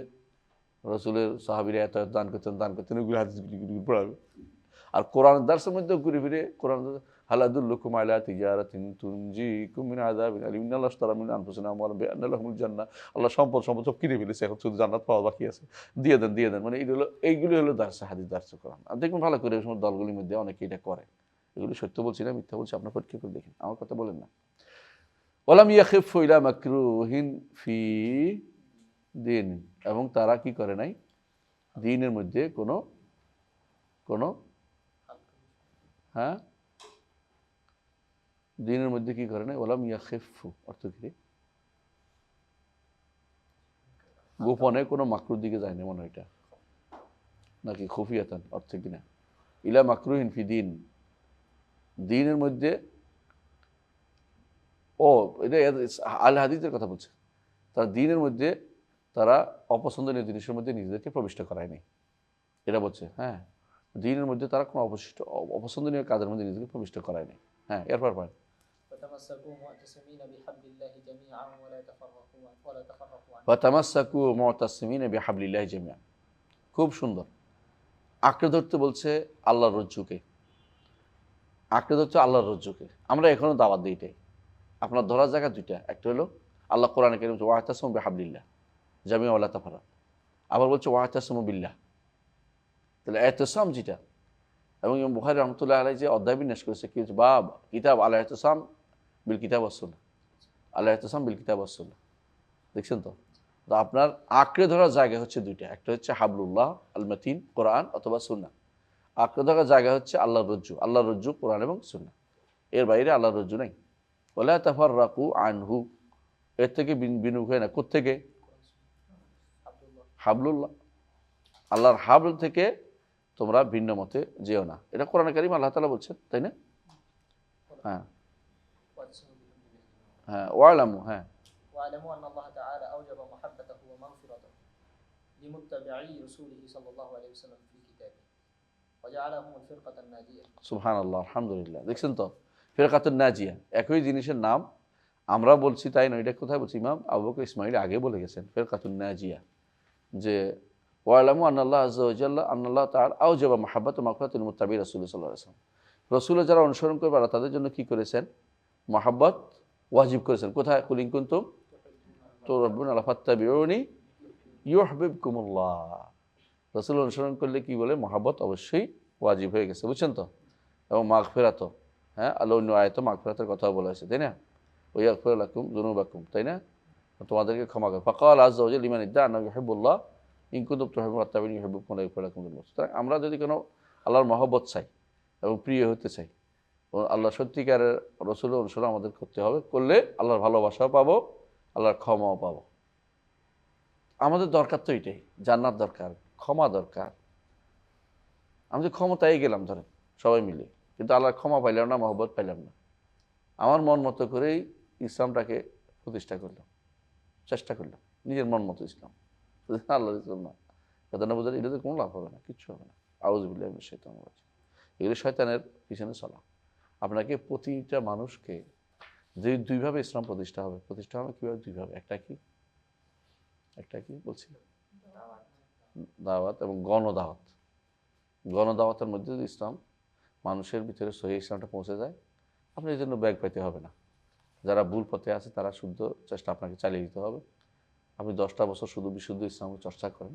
রসুলের সাহাবীরা এত দান করতেন, ওগুলো হাদিসগুলি পড়াবে। আর কোরআন দার্সের মধ্যে ঘুরে ফিরে কোরআন হালাদুল্লুকুম আলা তিজারাতিন তুনজিকুম মিন আযাবিন আলিম ইন্নাল্লাহ আশতারা মিন আনফুসিহিম ওয়া বিআন্না লাহুমুল জান্নাহ। আল্লাহ সম্পদ সব কিনে ফেলেছে, এখন শুধু জান্নাত পাওয়া বাকি আছে, দিয়ে দেন। মানে এইগুলো হলো দার্সে হাদিস, দার্সে কোরআন। আর দেখুন ভালো করে এই সময় দলগুলির মধ্যে অনেকে এটা করে। এগুলো সত্য বলছি না, মিথ্যা বলছি, আপনার পরীক্ষা করে দেখেন, আমার কথা বলেন না। ওয়ালাম ইয়াখিফু ইলা মাকরুহিন ফি দিন, এবং তারা কি করে নাই দ্বীনের মধ্যে কোনো হ্যাঁ দ্বীনের মধ্যে কি করে নাই? ওয়ালাম ইয়াখিফু অর্থ কি? গোপনে কোনো মাকরুর দিকে যায় না মনে হয়, এটা নাকি খুফিয়াতান অর্থ কিনা? ইলা মাকরুহিন ফি দিন, দ্বীনের মধ্যে, ও এটা আল হাদিসের কথা বলছে। তারা দ্বীনের মধ্যে তারা অপছন্দনীয় জিনিসের মধ্যে নিজেদেরকে প্রবিষ্ট করায় নাই, এটা বলছে। হ্যাঁ, দ্বীনের মধ্যে তারা কোনো অপছন্দনীয় কাজের মধ্যে নিজেকে প্রবিষ্ট করায় নাই। হ্যাঁ, এরপর পয়েন্ট ওয়াতামাসসাকু মুতাসিমিনা বিহাবলিল্লাহি জামিআন, খুব সুন্দর। আঁকড়ে ধরতে বলছে আল্লাহর রজ্জুকে, আঁকড়ে ধরতে আল্লাহর রজ্জুকে। আমরা এখনো দাওয়াত দিই এটাই। আপনার ধরার জায়গা দুইটা, একটা হলো আল্লাহ কোরআনে কারীম বলছে ওয়াতাসিমু বিহাবলিল্লাহ জামিআন ওয়া লা তাফাররাকু, আবার বলছে ওয়াতাসিমু বিল্লাহ। তাহলে ইতিসাম যেটা, এবং ইমাম বুখারী রাহমাতুল্লাহি আলাইহি যে অধ্যায় বিন্যাস করেছে কি হচ্ছে, বাব কিতাব আল ইতিসাম বিল কিতাব ওয়াস সুন্নাহ, আল ইতিসাম বিল কিতাব ওয়াস সুন্নাহ। দেখছেন তো? তো আপনার আঁকড়ে ধরার জায়গা হচ্ছে দুইটা, একটা হচ্ছে হাবলুল্লাহ আল মাতিন কোরআন অথবা সুন্নাহ, আঁকড়ে ধরার জায়গা হচ্ছে আল্লাহর রজ্জু কোরআন এবং সুন্নাহ, এর বাইরে আল্লাহর রজ্জু নাই। ওয়ালা তাফাররাকু আনহু, এর থেকে বিনুখ হয় না। কোত্থেকে? হাবলুল্লাহ, আল্লাহর হাবল থেকে তোমরা ভিন্ন মতে যেও না, এটা কোরআনে কারীম আল্লাহ তাআলা বলছেন, তাই না? হ্যাঁ হ্যাঁ, ওয়ালামু, হ্যাঁ واعلموا ان الله تعالى اوجب محبته ومغفرته لمتبعي رسوله صلى الله عليه وسلم في كتابه وجعلهم الفرقة الناجية। সুবহানাল্লাহ, আলহামদুলিল্লাহ। দেখছেন তো, ফিরকাতুন নাজিয়া, একই জিনিসের নাম আমরা বলছি তাই নয়, এটা কোথায় বলছি? ইমাম আবু বকর ইসমাইল আগে বলে গেছেন ফিরকাতুন নাজিয়া, যে ওয়ালামু আন্নাল্লাহ আযজা ওয়া জাল্লা আন্নাল্লাহ তাআলা আওজাবা মাহাব্বাতা মাগফিরাতাল মুত্তাবিঈ রাসূলুল্লাহ সাল্লাল্লাহু আলাইহি ওয়াসাল্লাম, রাসূলের যারা অনুসরণ করবে তাদের জন্য কি করেছেন? মহাব্বত ওয়াজিব করেছেন। কোথায়? কুল ইন কুনতুম তুহিব্বুনা আল্লাহ ফাত্তাবিউনি ইউহিব্বুকুমুল্লাহ। রাসূল অনুসরণ করলে কি বলে, মহাব্বত অবশ্যই ওয়াজিব হয়ে গেছে, বুঝছেন তো। এবং মাগফিরাত, হ্যাঁ, আল্লাহ অন্য আয়াতে মাগফিরাতের কথা বলা হয়েছে, তাই না? ওয়া ইয়াগফির লাকুম যুনুবাকুম, তাই না? তোমাদেরকে ক্ষমা করে। ফাকাল আযজা ওয়া জাল্লা লিমান ইদ্দাআ আন্নাহু ইউহিব্বুল্লাহ ইন কুনতুম তুহিব্বুনা ফাত্তাবিউনি ইউহিব্বুকুম ওয়া ইয়াগফির লাকুম যুনুবাকুম। সুতরাং আমরা যদি কোনো আল্লাহর মহব্বত চাই এবং প্রিয় হতে চাই, ও আল্লাহ সত্যিকারের রাসূলের অনুসরণ আমাদের করতে হবে, করলে আল্লাহর ভালোবাসাও পাবো, আল্লাহর ক্ষমাও পাবো। আমাদের দরকার তো এটাই, জান্নাত দরকার, ক্ষমা দরকার। আমি তো ক্ষমতায় গেলাম ধরেন সবাই মিলে, কিন্তু আল্লাহর ক্ষমা পাইলাম না, মহব্বত পাইলাম না। আমার মন মতো করেই ইসলামটাকে প্রতিষ্ঠা করলাম, চেষ্টা করলাম, নিজের মন মতো ইসলাম, আল্লাহর ইসলাম না। কথা না বোঝালে এটাতে কোনো লাভ হবে না, কিচ্ছু হবে না। আউযুবিল্লাহি মিনাশ শাইতানির রাজিম। এগুলো শয়তানের পিছনে চলা। আপনাকে প্রতিটা মানুষকে যে দুইভাবে ইসলাম প্রতিষ্ঠা হবে কীভাবে? দুইভাবে। একটা কি বলছি, দাওয়াত এবং গণদাওয়াত। গণদাওয়াতের মধ্যে যদি ইসলাম মানুষের ভিতরে সহি ইসলামটা পৌঁছে যায়, আপনি এই জন্য ব্যাগ পাইতে হবে না। যারা ভুল পথে আছে তারা শুদ্ধ চেষ্টা আপনাকে চালিয়ে দিতে হবে। আপনি 10টা বছর শুধু বিশুদ্ধ ইসলামকে চর্চা করেন,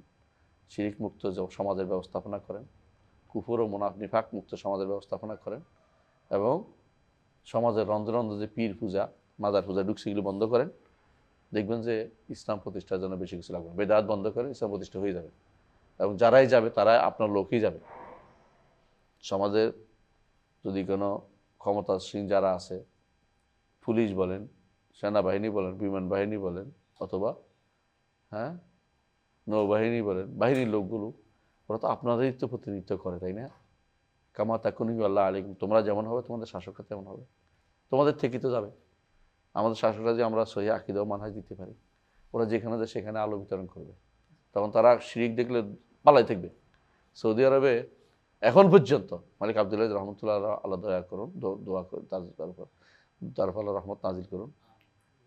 শিরিক মুক্ত সমাজের ব্যবস্থাপনা করেন, কুফর ও নিফাক মুক্ত সমাজের ব্যবস্থাপনা করেন, এবং সমাজের রন্ধ্রে রন্ধ্রে যে পীর পূজা, মাজার পূজা ঢুকছে, এগুলো বন্ধ করেন। দেখবেন যে ইসলাম প্রতিষ্ঠার জন্য বেশি কিছু লাগবে। বেদাত বন্ধ করে ইসলাম প্রতিষ্ঠা হয়ে যাবে, এবং যারাই যাবে তারাই আপনার লোকই যাবে। সমাজের যদি কোনো ক্ষমতাসীন যারা আছে, পুলিশ বলেন, সেনাবাহিনী বলেন, বিমান বাহিনী বলেন, অথবা নৌবাহিনী বলেন, বাহিনীর লোকগুলো, ওরা তো আপনাদেরই তো প্রতিনিধিত্ব করে, তাই না? কামা তাকুনু আল্লাহ আলাইকুম, তোমরা যেমন হবে তোমাদের শাসকরা তেমন হবে, তোমাদের থেকেই তো যাবে। আমাদের শাসকরা যে আমরা সহি আকীদা ও মানহাজ দিতে পারি, ওরা যেখানে যায় সেখানে আলো বিতরণ করবে, তখন তারা শিরিক দেখলে পালাই থাকবে। সৌদি আরবে এখন পর্যন্ত মালিক আবদুল্লাহ রহমতুল্লাহ আল্লাহ দয়া করুন, দোয়া করুন, তার ফলে রহমত নাজিল করুন,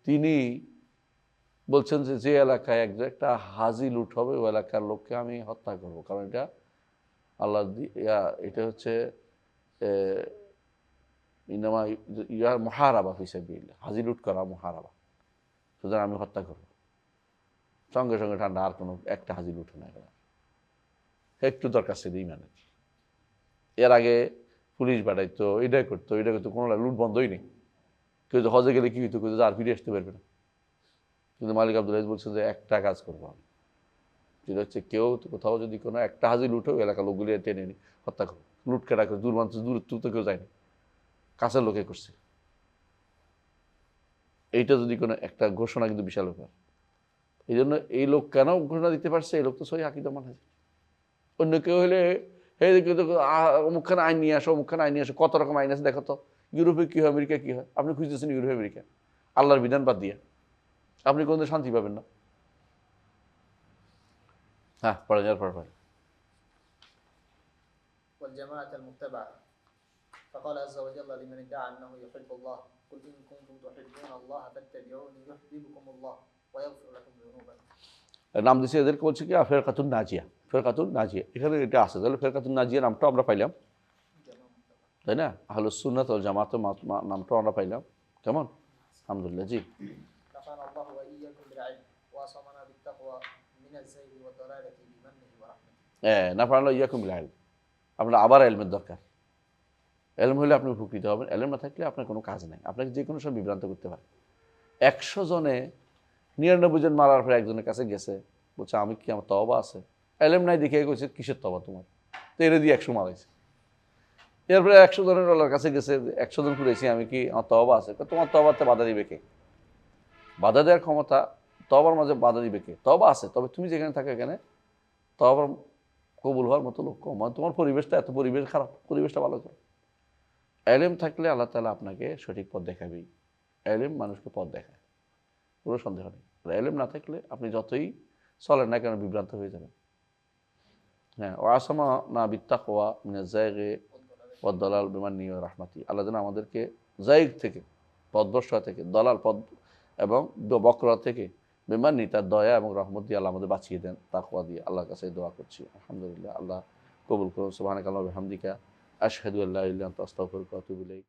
তিনি বলছেন যে যে এলাকায় একটা হাজি লুট হবে ওই এলাকার লোককে আমি হত্যা করব, কারণ এটা আল্লাহ এটা হচ্ছে ইনামা ইয়ার মুহারাবা ফি সাবিলিল্লাহ, হাজি লুট করা মুহারাবা, সুতরাং আমি হত্যা করব। সঙ্গে সঙ্গে ঠান্ডা, আর কোনো একটা হাজি লুট না গেল, একটু দরকার ছিল ইমানের। এর আগে পুলিশ বাড়াইতো, এটা করতো কোনো লুট বন্ধই নেই। কেউ তো হজে গেলে কি হইতো, কেউ তো আর ফিরে আসতে পারবে না। কিন্তু মালিক আব্দুল আজিজ বলছে যে একটা কাজ করবো আমি, যেটা হচ্ছে কেউ কোথাও যদি কোনো একটা হাজি লুট হয়, এলাকার লোকগুলি টেনে নি হত্যা করো, লুট কেটা করে, দূর মানুষ দূর তো কেউ যায়নি, কাছের লোকে করছে। এইটা যদি কোনো একটা ঘোষণা, কিন্তু বিশাল ব্যাপার। এই জন্য এই লোক কেন ঘোষণা দিতে পারছে, এই লোক তো সহি আকীদা মানহাজ। অন্য কেউ হলে অমুকখানে আইন নিয়ে আসো, অমুকখানে আইন নিয়ে আসো, কত রকম আইন আছে দেখো তো, ইউরোপে কী হয়, আমেরিকা কী হয়, আপনি খুঁজতেছেন ইউরোপ আমেরিকা, আল্লাহর বিধান বাদ দিয়ে আপনি কোনো শান্তি পাবেন না। হ্যাঁ, পড়ে যাওয়ার পর والجماعة المتبعة. فقال عز وجل لمن ادعى أنه يحب الله قل إن كنتم تحبون الله فاتبعوني يحببكم الله ويغفر لكم ذنوبكم. নাম দিচ্ছে এদেরকে, বলছে কি ফেরকাতুন নাজিয়া, ফেরকাতুন নাজিয়া, এখানে এটা আছে। তাহলে ফেরকাতুন নাজিয়া নামটা আমরা পাইলাম, তাই না? আহলুস সুন্নাত ওয়াল জামাত নামটা আমরা পাইলাম, কেমন? আলহামদুলিল্লাহ। জি, نفعنا الله وإياكم بالعلم وعصمنا بالتقوى من الزيغ والضلالة بمنه ورحمته. নাফা'আল্লাহু ইয়াকুম বিল ইলম। আপনার আবার ইলমের দরকার। ইলম হলে আপনি উপকৃত হবেন, ইলম না থাকলে আপনার কোনো কাজ নেই, আপনাকে যে কোনো সময় বিভ্রান্ত করতে পারে। 100 জনে 99 জন মারার পরে একজনের কাছে গেছে, বলছে আমি কি, আমার তওবা আছে? ইলম নাই দেখে কইছে কিসের তওবা তোমার? তো এর দিয়ে 100 মারাইছে। এরপরে 100 জনের আল্লাহর কাছে গেছে, 100 জন করেছি আমি কি, আমার তওবা আছে? তোমার তওবাতে বাধা দিবে কে? বাধা দেওয়ার ক্ষমতা, তওবার মাঝে বাধা দিবে কে? তওবা আছে, তবে তুমি যেখানে থাকো এখানে তওবার কবুল হওয়ার মতো লোক কম, তোমার পরিবেশটা এত পরিবেশ খারাপ, পরিবেশটা ভালো করো। ইলম থাকলে আল্লাহ তাআলা আপনাকে সঠিক পথ দেখাবেই। ইলম মানুষকে পথ দেখায়, কোনো সন্দেহ নেই। ইলম না থাকলে আপনি যতই চলেন না কেন বিভ্রান্ত হয়ে যাবেন। হ্যাঁ, ওয়াসমা না বিত্তাকওয়া মিনাজ যায়গি ওয়াদ দালাল বিমান্নি ওয়া রাহমাতি। আল্লাহ যেন আমাদেরকে যায়গ থেকে, পথভ্রষ্ট থেকে, দলাল পথ এবং বক্রতা থেকে বিমান্নি, তার দয়া এবং রহমত দিয়ে আল্লাহ আমাদের বাঁচিয়ে দেন, তাকওয়া দিয়ে। আল্লাহর কাছে দোয়া করছি, আলহামদুলিল্লাহ। আল্লাহ কবুল করুন। সুবহানাকা আল্লাহুম্মা ওয়া বিহামদিকা আশহাদু আল্লা ইলাহা ইল্লা আনতা আস্তাগফিরুকা ওয়া আতুবু ইলাইক।